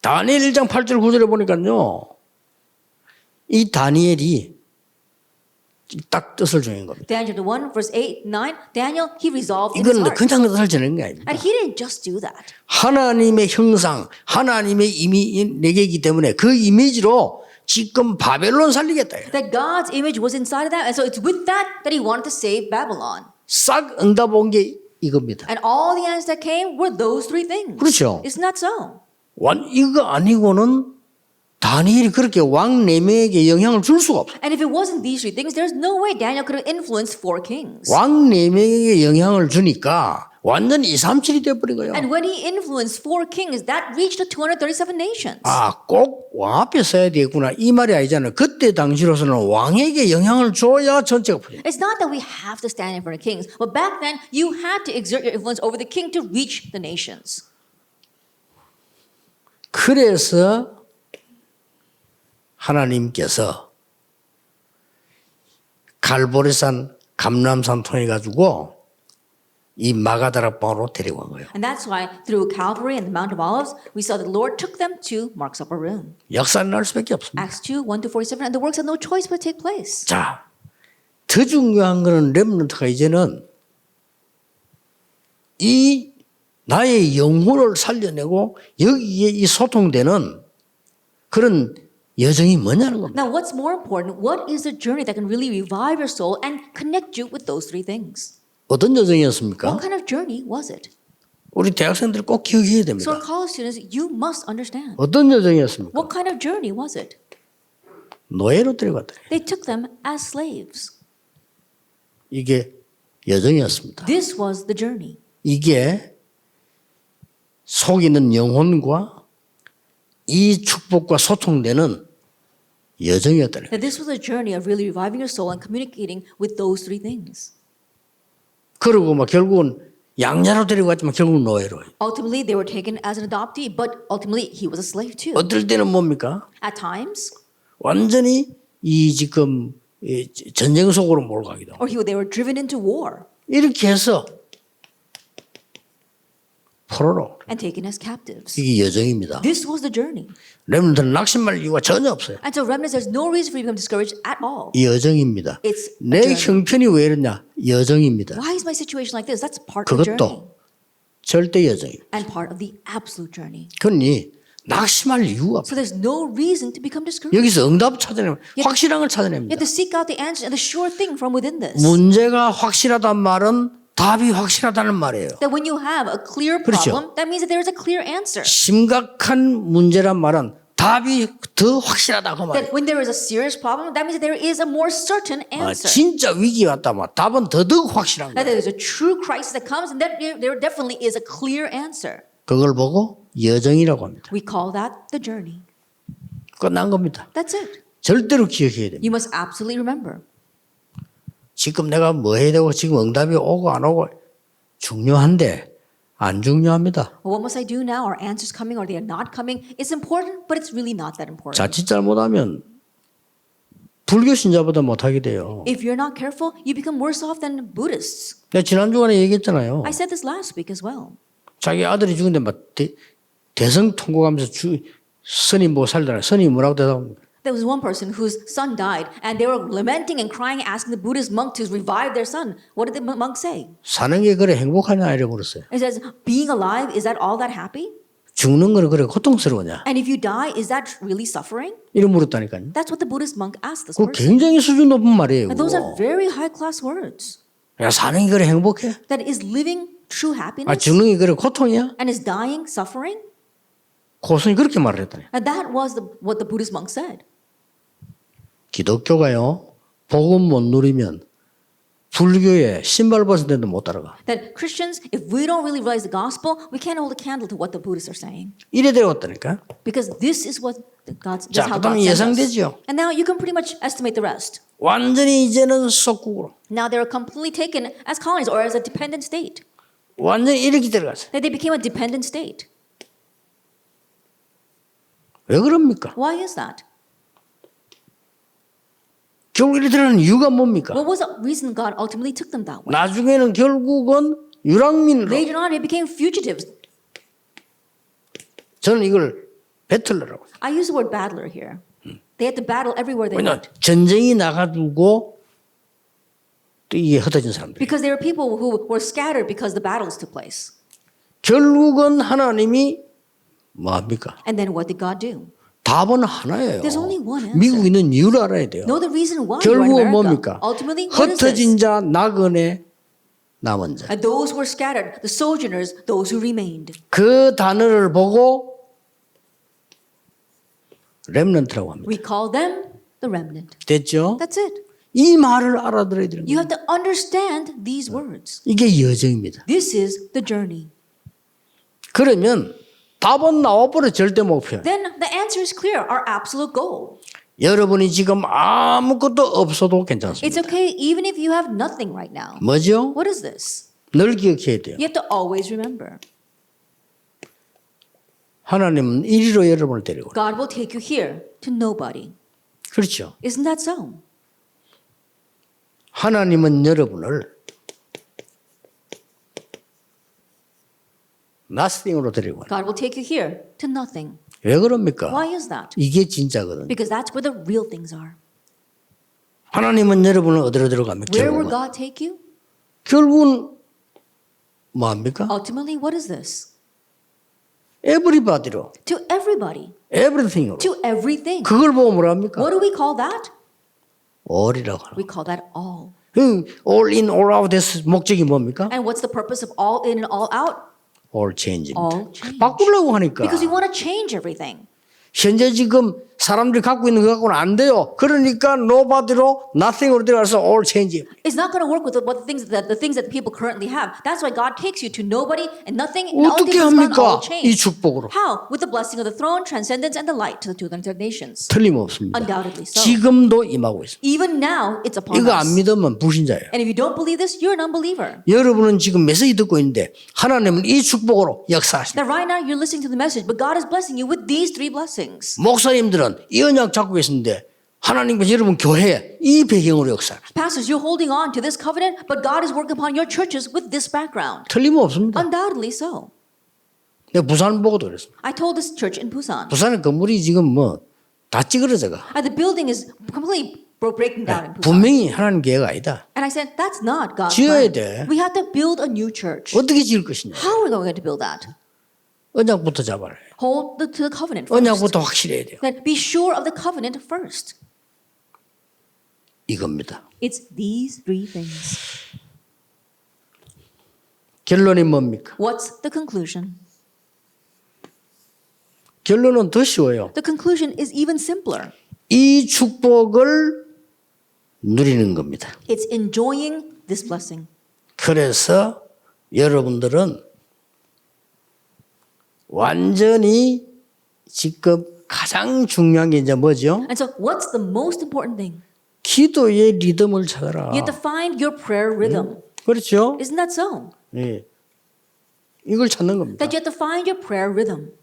다니엘 1장 8절 9절에 보니까요. 이 다니엘이 딱 뜻을 정한 겁니다. Daniel chapter 1 verse 8, 9, Daniel, he resolved in his 이건 heart. 그냥 뜻을 정한 게 아닙니다. And he didn't just do that. 하나님의 형상, 하나님의 이미 내게이기 때문에 그 이미지로 지금 바벨론 살리겠다. That God's image was inside of that. And so it's with that that he wanted to save Babylon. 싹 응답 온 게 이겁니다. And all the answers that came were those three things. 그렇죠. Isn't that so? 이거 아니고는 다니엘이 그렇게 왕 4명에게 영향을 줄 수가 없어요. And if it wasn't these three things, there's no way Daniel could have influenced 4 kings. 왕 4명에게 영향을 주니까 완전히 237이 돼버린 거예요. And when he influenced 4 kings, that reached the 237 nations. 아, 꼭 왕 앞에 서야 되겠구나 이 말이 아니잖아요. 그때 당시로서는 왕에게 영향을 줘야 전체가 풀려요. It's not that we have to stand in front of kings, but back then you had to exert your influence over the king to reach the nations. 그래서 하나님께서 갈보리산 감람산 통해 가지고 이 마가다락방으로 데리고 간 거예요. And that's why through Calvary and the Mount of Olives, we saw that the Lord took them to Mark's upper room. 역사는 날 수밖에 없습니다. Acts 2, 1 to 47, and the works had no choice but to take place. 자, 더 중요한 거는 렘넌트가 이제는 이 나의 영혼을 살려내고 여기에 이 소통되는 그런 여정이 뭐냐는 겁니다. Now, what's more important? What is the journey that can really revive your soul and connect you with those three things? 어떤 여정이었습니까? What kind of journey was it? 우리 대학생들 꼭 기억해야 So, 됩니다. college students, you must understand. 어떤 여정이었습니까? What kind of journey was it? 노예로 데려갔다. They took them as slaves. 이게 여정이었습니다. This was the journey. 이게 속이는 영혼과 이 축복과 소통되는 여정이었다는 거예요. That this was a journey of really reviving your soul and communicating with those three things. 그리고 막 결국은 양자로 데려갔지만 결국은 노예로. Ultimately, they were taken as an adoptee, but ultimately, he was a slave too. 어떨 때는 뭡니까? At times, 완전히 이 지금 이 전쟁 속으로 몰아가기도 하고. or they were driven into war 이렇게 해서 포로로. and taken as captives. 이게 여정입니다. This was the journey. 렘넌트는 낙심할 이유가 전혀 없어요. And so remnants, there's no reason for you to become discouraged at all. 이 여정입니다. It's a 내 journey. 형편이 왜 이러냐? 여정입니다. Why is my situation like this? That's part of the journey. 그것도 절대 여정입니다. And part of the absolute journey. 그러니 낙심할 이유가 없어요. So there's no reason to become discouraged. 여기서 응답 찾아내면 확실한 걸 You 찾아냅니다. have to seek out the answer and the sure thing from within this. 문제가 확실하단 말은 답이 확실하다는 말이에요. That when you have a clear 그렇죠. problem, that means that there is a clear answer. 심각한 문제란 말은 답이 더 확실하다 그 말이에요. That when there is a serious problem, that means that there is a more certain answer. 진짜 위기 왔다면 답은 더더욱 확실한 That 거예요. there is a true crisis that comes, and that there definitely is a clear answer. 그걸 보고 여정이라고 합니다. We call that the journey. 끝난 겁니다. That's it. 절대로 기억해야 됩니다. You must absolutely remember. 지금 내가 뭐 해야 되고 지금 응답이 오고 안 오고 중요한데 안 중요합니다. Well, what must I do now? Are answers coming or they are not coming? It's important, but it's really not that important. 자칫 잘못하면 불교 신자보다 못하게 돼요. If you're not careful, you become worse off than Buddhists. 내가 지난주간에 얘기했잖아요. I said this last week as well. 자기 아들이 죽은데 막 대성 통곡하면서 스님 보고 살잖아요. 스님이 뭐라고 대답합니까? There was one person whose son died, and they were lamenting and crying, asking the Buddhist monk to revive their son. What did the monk say? 사는 게 그래 행복하냐 이래버렸어요. It says, being alive, is that all that happy? 죽는 거는 그래 고통스러우냐? And if you die, is that really suffering? 이래 물었다니까요. That's what the Buddhist monk asked this 그거 person. 굉장히 수준 높은 말이에요. And those 그거. are very high class words. 야, 사는 게 그래 행복해? That is living true 아, happiness, 죽는 게 그래 고통이야? and is dying suffering? 고선이 그렇게 말을 했다니. And that was what the Buddhist monk said. 기독교가요. 복음 못 누리면 불교에 신발 벗은 데도 못 따라가. That Christians, if we don't really realize the gospel, we can't hold a candle to what the Buddhists are saying. 이래 되었다니까. Because this is what God's, 자, that's how God 그다음에 sends us. 예상되죠. And now you can pretty much estimate the rest. 완전히 이제는 속국으로. Now they're completely taken as colonies or as a dependent state. 완전히 이렇게 들어갔어요. That they became a dependent state. 왜 그럽니까? Why is that? 결국 이렇게 들어가는 이유가 뭡니까? What was the reason God ultimately took them that way? 나중에는 결국은 유랑민으로. Later on, they became fugitives. 저는 이걸 배틀러라고. I use the word battler here. They had to battle everywhere they 왜냐 went. 전쟁이 나가지고 또 이게 흩어진 사람들. Because there were people who were scattered because the battles took place. 결국은 하나님이 뭐 합니까? And then what did God do? 답은 하나예요. There's only one answer. 미국 있는 이유를 알아야 돼요. Know the reason why you are in 결국은 America. 뭡니까? Ultimately, what is this? 흩어진 자 나그네 남은 자. And those who were scattered, the sojourners, those who remained. 그 단어를 보고 렘넌트라고 합니다. We call them the remnant. 됐죠? That's it. 이 말을 알아들어야 되는 You 거예요. have to understand these words. 이게 여정입니다. This is the journey. 그러면 답은 나와버려 절대 목표. Then the answer is clear, our absolute goal. 여러분이 지금 아무것도 없어도 괜찮습니다. It's okay even if you have nothing right now. 뭐죠? What is this? 늘 기억해야 돼요. You have to always remember. 하나님은 이리로 여러분을 데리고. God will take you here to nobody. 그렇죠. Isn't that so? 하나님은 여러분을 nothing으로 데리고. God will take you here to nothing. 왜 그럽니까? Why is that? 이게 진짜거든요. Because that's where the real things are. 하나님은 여러분을 어디로 데려갑니까? Where will 결국은. God take you? 결국은 뭐합니까? Ultimately, what is this? everybody로, To everybody. everything으로. To everything. 그걸 보고 뭐라 합니까? What do we call that? all이라고 하는 We call that all. all in, all out 됐을 목적이 뭡니까? And what's the purpose of all in and all out? all change입니다. All change. 바꾸려고 하니까. Because we want to change everything. 현재 지금 사람들이 갖고 있는 거 갖고는 안 돼요. 그러니까 nobody로 nothing으로 들어가서 all change. It's not going to work with what the things that the people currently have. That's why God takes you to nobody and nothing. And all 어떻게 things about 합니까? all 이 change. 축복으로. How? With the blessing of the throne, transcendence, and the light to the 200 nations. 틀림없습니다. Undoubtedly so. 지금도 임하고 있습니다. Even now, it's upon 이거 안 us. 믿으면 불신자예요. And if you don't believe this, you're an unbeliever. 여러분은 지금 메시지 듣고 있는데 하나님은 이 축복으로 역사하십니다. That right now you're listening to the message, but God is blessing you with these three blessings. 목사님들은 이 언약 잡고 계시는데 하나님께서 여러분 교회에 이 배경으로 역사합니다. Pastors, you're holding on to this covenant, but God is working upon your churches with this background. 틀림없습니다. Undoubtedly so. 내가 부산 보고도 그랬습니다. I told this church in Busan. 부산의 건물이 지금 뭐 다 찌그러져가. The building is completely breaking down in Busan. 분명히 하나님 계획 아니다. And I said, that's not God's 지어야 plan. 돼. We have to build a new church. 어떻게 지을 것이냐. How are we going to build that? 언약부터 잡아라. Hold to the covenant first. 언약부터 확실해야 돼요. That be sure of the covenant first. 이겁니다. It's these three things. 결론이 뭡니까? What's the conclusion? 결론은 더 쉬워요. The conclusion is even simpler. 이 축복을 누리는 겁니다. It's enjoying this blessing. 그래서 여러분들은 완전히 지금 가장 중요한 게 이제 뭐죠? And so what's the most important thing? 기도의 리듬을 찾아라. You have to find your prayer rhythm. 그렇죠? Isn't that so? 예. 이걸 찾는 겁니다. That you have to find your prayer rhythm.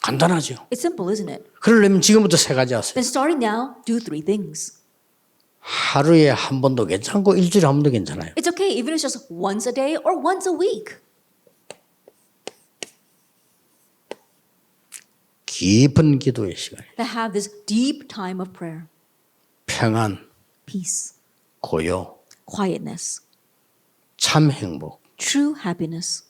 간단하죠. It's simple, isn't it? 그러려면 지금부터 세 가지 하세요. Then starting now, do three things. 하루에 한 번도 괜찮고 일주일에 한 번도 괜찮아요. It's okay even if it's just once a day or once a week. 깊은 기도의 시간. That have this deep time of prayer. 평안, Peace, 고요, quietness, 참 행복. true happiness.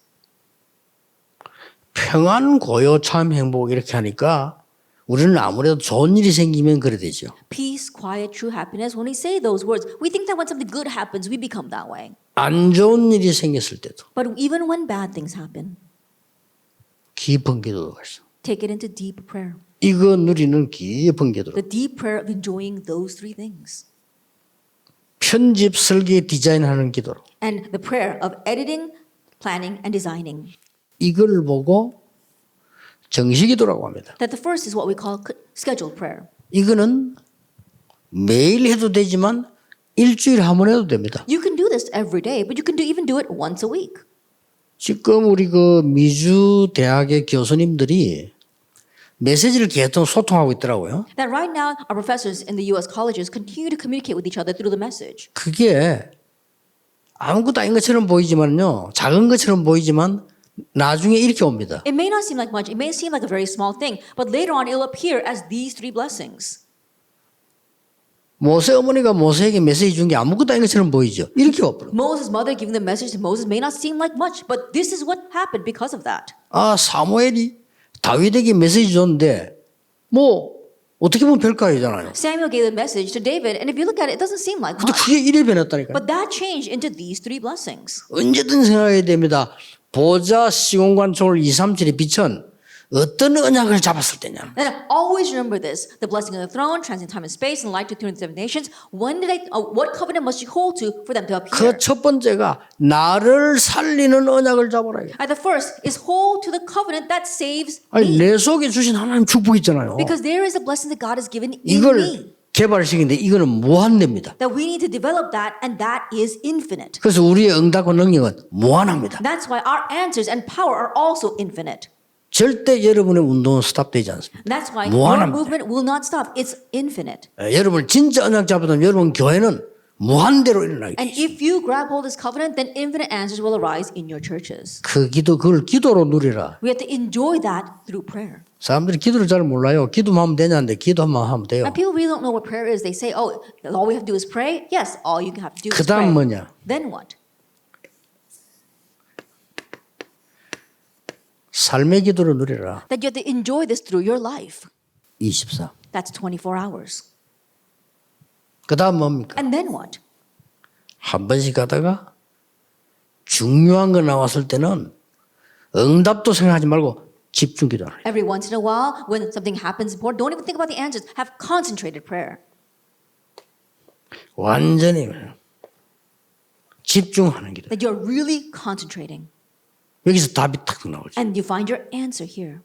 평안, 고요, 참 행복 이렇게 하니까 우리는 아무래도 좋은 일이 생기면 그래 되죠. Peace, quiet, true happiness. When we say those words, we think that when something good happens, we become that way. 안 좋은 일이 생겼을 때도 But even when bad things happen, 깊은 기도도 가죠. take it into deep prayer. 이거 누리는 깊은 기도로. The deep prayer of enjoying those three things. 편집, 설계, 디자인하는 기도로. And the prayer of editing, planning, and designing. 이걸 보고 정식기도라고 합니다. That the first is what we call scheduled prayer. 이거는 매일 해도 되지만 일주일에 한 번 해도 됩니다. You can do this every day, but you can even do it once a week. 지금 우리 그 미주대학의 교수님들이 메시지를 계속 소통하고 있더라고요. That right now, our professors in the U.S. colleges continue to communicate with each other through the message. 그게 아무것도 아닌 것처럼 보이지만요. 작은 것처럼 보이지만 나중에 이렇게 옵니다. It may not seem like much. It may seem like a very small thing, but later on it'll appear as these three blessings. 모세 어머니가 모세에게 메시지 준 게 아무것도 아닌 것처럼 보이죠. 이렇게 와버려. Moses' mother giving the message to Moses may not seem like much, but this is what happened because of that. 아, 사무엘이 다윗에게 메시지 줬는데 뭐 어떻게 보면 별거아니잖아요. Samuel gave the message to David, and if you look at it, it doesn't seem like 근데 much. 그게 이래 변했다니까요. But that changed into these three blessings. 언제든 생각해야 됩니다. 보좌 시공관초를 237이 비천 어떤 언약을 잡았을 때냐. And always remember this: the blessing of the throne, transcending time and space, and light to 207 nations. When did what covenant must you hold to for them to appear? 그 첫 번째가 나를 살리는 언약을 잡아라. The first is hold to the covenant that saves 아니 me, 내 속에 주신 하나님 축복 있잖아요. because there is a blessing that God has given in 이걸 me. 개발시키는데 이거는 무한대입니다. That we need to develop that, and that is infinite. 그래서 우리의 응답과 능력은 무한합니다. That's why our answers and power are also infinite. 절대 여러분의 운동은 스탑되지 않습니다. That's why your 무한합니다. movement will not stop. It's infinite. 여러분 진짜 언약 잡으면 여러분 교회는 무한대로 일어나게 And 돼요. if you grab hold of this covenant, then infinite answers will arise in your churches. 그걸 기도로 누리라. We have to enjoy that through prayer. 사람들이 기도를 잘 몰라요. 기도만 하면 되냐는데 기도만 하면 돼요. And people really don't know what prayer is. They say, oh, all we have to do is pray. Yes, all you have to do is 그다음 pray. 뭐냐? Then what? 삶의 기도를 누리라. That you have to enjoy this through your life. 24. That's 24 hours. 그다음 뭡니까? And then what? 한 번씩 가다가 중요한 거 나왔을 때는 응답도 생각하지 말고 집중 기도하라. Every once in a while, when something happens important, don't even think about the answers. Have concentrated prayer. 완전히 집중하는 기도. That you're really concentrating. 여기서 답이 탁 나오죠. And you find your answer here.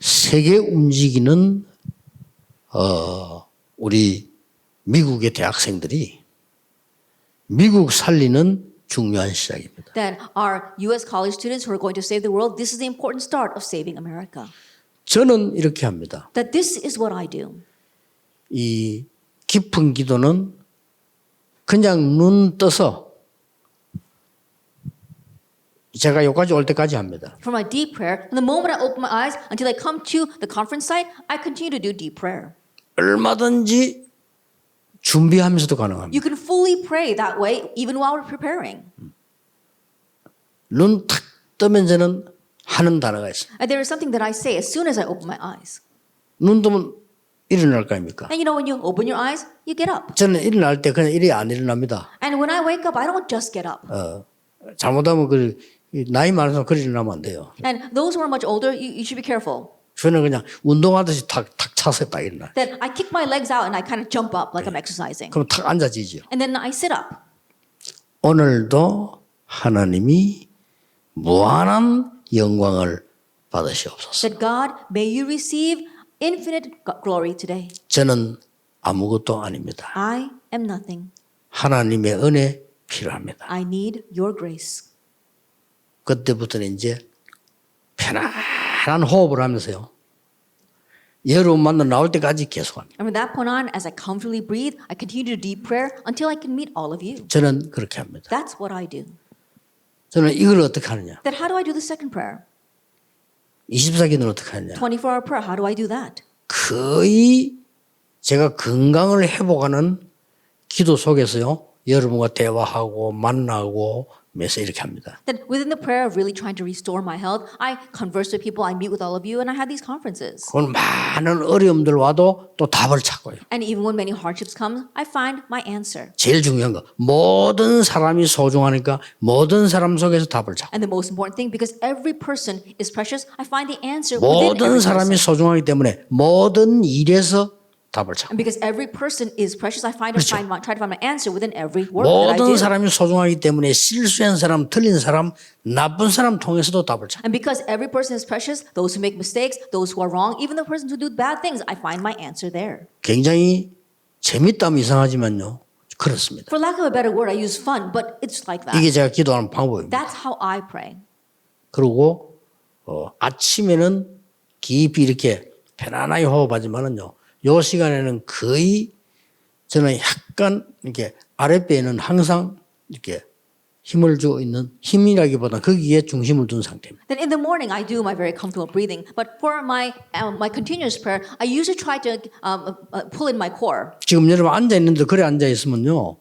세계 움직이는 우리 미국의 대학생들이 미국 살리는 중요한 시작입니다. That our U.S. college students who are going to save the world, this is the important start of saving America. 저는 이렇게 합니다. That this is what I do. 이 깊은 기도는 그냥 눈 떠서 제가 여기까지 올 때까지 합니다. For my deep prayer, from the moment I open my eyes until I come to the conference site, I continue to do deep prayer. 얼마든지 준비하면서도 가능합니다. You can fully pray that way even while we're preparing. 눈 탁 뜨면 저는 하는 단어가 있어요. And there is something that I say as soon as I open my eyes. 눈 뜨면 일어날 거 아닙니까? And you know, when you open your eyes, you get up. 저는 일어날 때 그냥 이리 안 일어납니다. And when I wake up, I don't just get up. 잘못하면 나이 많은 사람 그리 일어나면 안 돼요. And those who are much older, you should be careful. 저는 그냥 운동하듯이 탁 차서 딱 일어나. That I kick my legs out and I kind of jump up like I'm exercising. 그럼 탁 앉아지죠. And then I sit up. 오늘도 하나님이 무한한 영광을 받으시옵소서. That God, may you receive infinite glory today. 저는 아무것도 아닙니다. I am nothing. 하나님의 은혜 필요합니다. I need your grace. 그때부터는 이제 편안한 호흡을 하면서요. 여러분 만나 나올 때까지 계속합니다. And from that point on, as I comfortably breathe, I continue to do deep prayer until I can meet all of you. 저는 그렇게 합니다. That's what I do. 저는 이걸 어떻게 하느냐? Then how do I do the second prayer? 24기도는 어떻게 하느냐? 24-hour prayer, how do I do that? 거의 제가 건강을 회복하는 기도 속에서요. 여러분과 대화하고 만나고 매서 이렇게 합니다. Then within the prayer of really trying to restore my health, I converse with people, I meet with all of you, and I have these conferences. 그건 많은 어려움들 와도 또 답을 찾고요. And even when many hardships come, I find my answer. 제일 중요한 거 모든 사람이 소중하니까 모든 사람 속에서 답을 찾고 And the most important thing, because every person is precious, I find the answer within 모든 every 사람이 person. 소중하기 때문에 모든 일에서 답을 찾고 And because every person is precious, I try to find my answer within every work that I 모든 do. 사람이 소중하기 때문에 실수한 사람, 틀린 사람, 나쁜 사람 통해서도 답을 찾고 And because every person is precious, those who make mistakes, those who are wrong, even the persons who do bad things, I find my answer there. 굉장히 재밌다면 이상하지만요. 그렇습니다. For lack of a better word, I use fun, but it's like that. 이게 제가 기도하는 방법입니다. That's how I pray. 그리고 아침에는 깊이 이렇게 편안하게 호흡하지만은요. 요 시간에는 거의 저는 약간 이렇게 아랫배에는 항상 이렇게 힘을 주고 있는 힘이라기보다 거기에 중심을 둔 상태입니다. Then in the morning, I do my very comfortable breathing. But for my continuous prayer, I usually try to pull in my core. 지금 여러분 앉아 있는데 그래 앉아 있으면요,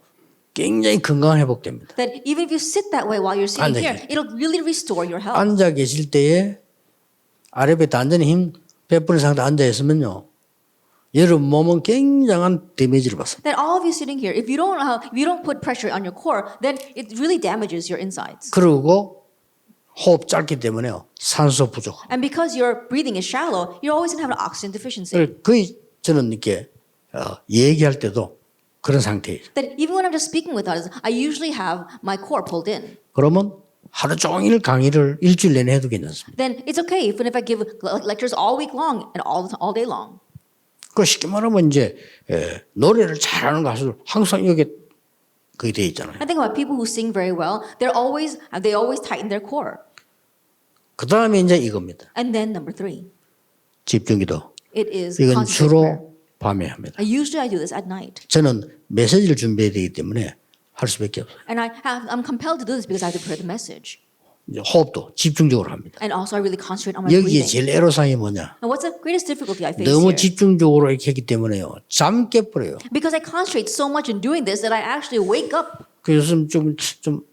굉장히 건강 회복됩니다. That even if you sit that way while you're sitting 앉아 here, it'll really restore your health. 앉아 계실 때에 아랫배 단전히 힘 베푸는 상태 앉아 있으면요, 여러분 몸은 굉장한 데미지를 받습니다. That all of you sitting here, if you don't put pressure on your core, then it really damages your insides. 그리고 호흡 짧기 때문에요, 산소 부족. And because your breathing is shallow, you're always going to have an oxygen deficiency. 거의 저는 이렇게 얘기할 때도 그런 상태예요. That even when I'm just speaking with others, I usually have my core pulled in. 그러면 하루 종일 강의를 일주일 내내 해도 괜찮습니다. Then it's okay even if I give lectures all week long and all day long. 그 쉽게 말하면 이제 노래를 잘하는 가수들 항상 여기 그게 돼 있잖아요. I think about people who sing very well. They always tighten their core. 그 다음에 이제 이겁니다. And then number 3, 집중기도. it is 이건 concentrated prayer. 주로 밤에 합니다. Usually I do this at night. 저는 메시지를 준비해야 되기 때문에 할 수밖에 없어요. And I'm compelled to do this because I have to prepare the message. 이제 호흡도 집중적으로 합니다. And also I really concentrate on my 여기에 breathing. 제일 애로사항이 뭐냐? And what's the greatest difficulty I face 너무 here? 집중적으로 이렇게 했기 때문에요, 잠 깨버려요. Because I concentrate so much in doing this that I actually wake up. 그래서 좀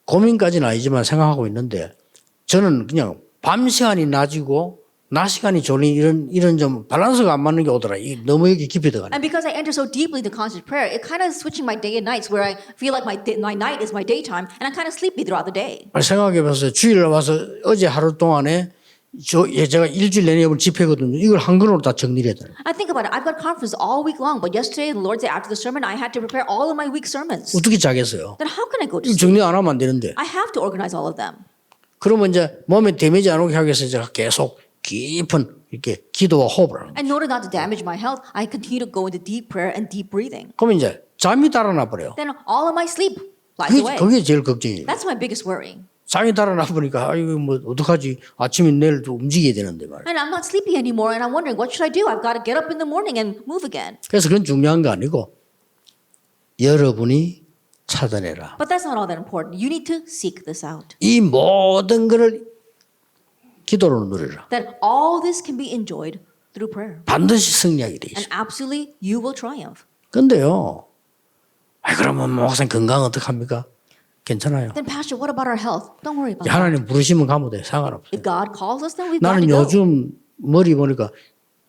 고민까지는 아니지만 생각하고 있는데, 저는 그냥 밤 시간이 낮이고 낮 시간이 졸린 이런 좀 밸런스가 안 맞는 게 오더라. 너무 여기 깊이 들어가네. And because I enter so deeply into constant prayer, it kind of switching my day and nights where I feel like my night is my daytime and I'm kind of sleepy throughout the day. 생각해봤어요. 주일날 와서 어제 하루 동안에 제가 일주일 내내 집회거든요. 이걸 한 권으로 다 정리를 해야 돼요. I think about it. I've got conference all week long, but yesterday, the Lord's Day after the sermon, I had to prepare all of my week sermons. 어떻게 자겠어요? Then how can I go to 이거 sleep? 정리 안 하면 안 되는데. I have to organize all of them. 그러면 이제 몸에 데미지 안 오게 하기 위해서 제가 계속 깊은 이렇게 기도와 호흡을 하는 거예요. And in order not to damage my health, I continue to go into deep prayer and deep breathing. 그러면 이제 잠이 달아나 버려요. Then all of my sleep flies away. 그게 제일 걱정이에요. That's my biggest worry. 잠이 달아나 보니까 이거 뭐 어떡하지? 아침에 내일 또 움직여야 되는데 말이에요. And I'm not sleepy anymore, and I'm wondering what should I do? I've got to get up in the morning and move again. 그래서 그건 중요한 거 아니고 여러분이 찾아내라. But that's not all that important. You need to seek this out. 이 모든 것을 기도로 누리라. That all this can be enjoyed through prayer. 반드시 승리하게 돼 And 있어요. absolutely, you will triumph. 근데요, 그러면 목사님 건강 어떡합니까? 괜찮아요. Then, Pastor, what about our health? Don't worry about that. 하나님 부르시면 가면 돼. 상관없어요. If God calls us, then we've got to 나는 go. 요즘 머리 보니까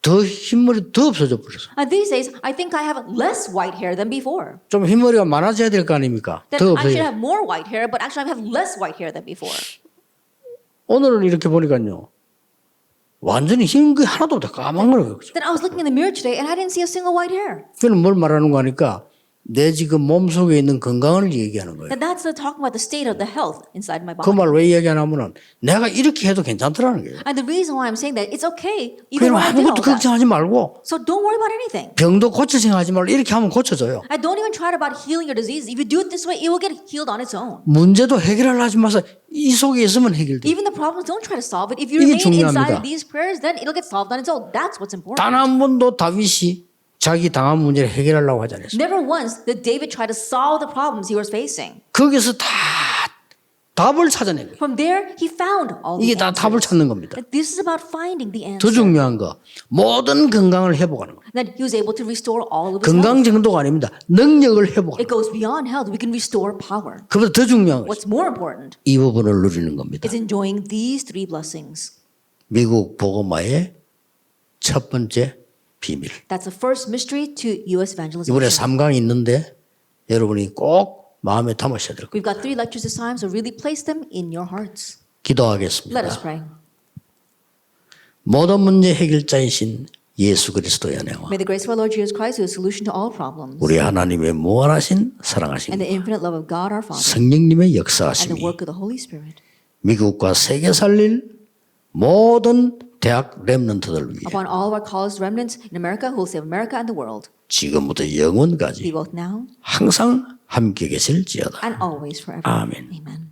더 흰머리 더 없어져 버렸어. These days, I think I have less white hair than before. 좀 흰머리가 많아져야 될 거 아닙니까? Then 더 I should 없어져. have more white hair, but actually I have less white hair than before. 오늘은 이렇게 보니까요, 완전히 흰 게 하나도 없다. 까만 거예요. Then I was looking in the mirror today and I didn't see a single white hair. 그는 뭘 말하는 거 하니까 내 지금 몸 속에 있는 건강을 얘기하는 거예요. And that's talking about the state of the health inside my 그 body. 말 왜 얘기하냐면은 내가 이렇게 해도 괜찮더라는 거예요. And the reason why I'm saying that, it's okay even 그럼 when I did all 아무것도 that. 걱정하지 말고 So don't worry about anything. 병도 고칠 생각하지 말고 이렇게 하면 고쳐져요. I don't even try about healing your disease. If you do it this way, it will get healed on its own. 문제도 해결하려 하지 마서 이 속에 있으면 해결돼. Even the problems, don't try to solve it. If you 이게 remain 중요합니다. inside of these prayers, then it'll get solved on its own. That's what's important. 단 한 번도 다윗이 자기 당한 문제를 해결하려고 하지 않았어요. Never once did David try to solve the problems he was facing. 거기서 다 답을 찾아낸 거예요. From there, he found all 이게 the 다 답을 answers. 찾는 겁니다. That this is about finding the 더 answer. 중요한 거 모든 건강을 회복하는 거예요. That he was able to restore all of his 건강 health. 정도가 아닙니다. 능력을 회복하는 It goes beyond health. We can restore power. 거예요. 그보다 더 중요한 거예요. What's more important 이 부분을 누리는 겁니다. is enjoying these 3 blessings. 미국 복음화의 첫 번째 비밀. That's the first mystery to U.S. evangelization. 이번에 3강이 있는데 여러분이 꼭 마음에 담으셔야 될 거예요. We've got 3 lectures this time, so really place them in your hearts. 기도하겠습니다. Let us pray. 모든 문제 해결자이신 예수 그리스도의 은혜와 May the grace of our Lord Jesus Christ, who is the solution to all problems, 우리 하나님의 무한하신 사랑하신 and the infinite love of God our Father, 성령님의 and the 역사하심이 work of the Holy Spirit, 미국과 세계 살릴 모든 대학 렘넌트들 위해 upon all of our college remnants in America who will save America and the world, 지금부터 be 영원까지 both now 항상 함께 계실지어다. and always forever. 아멘. Amen.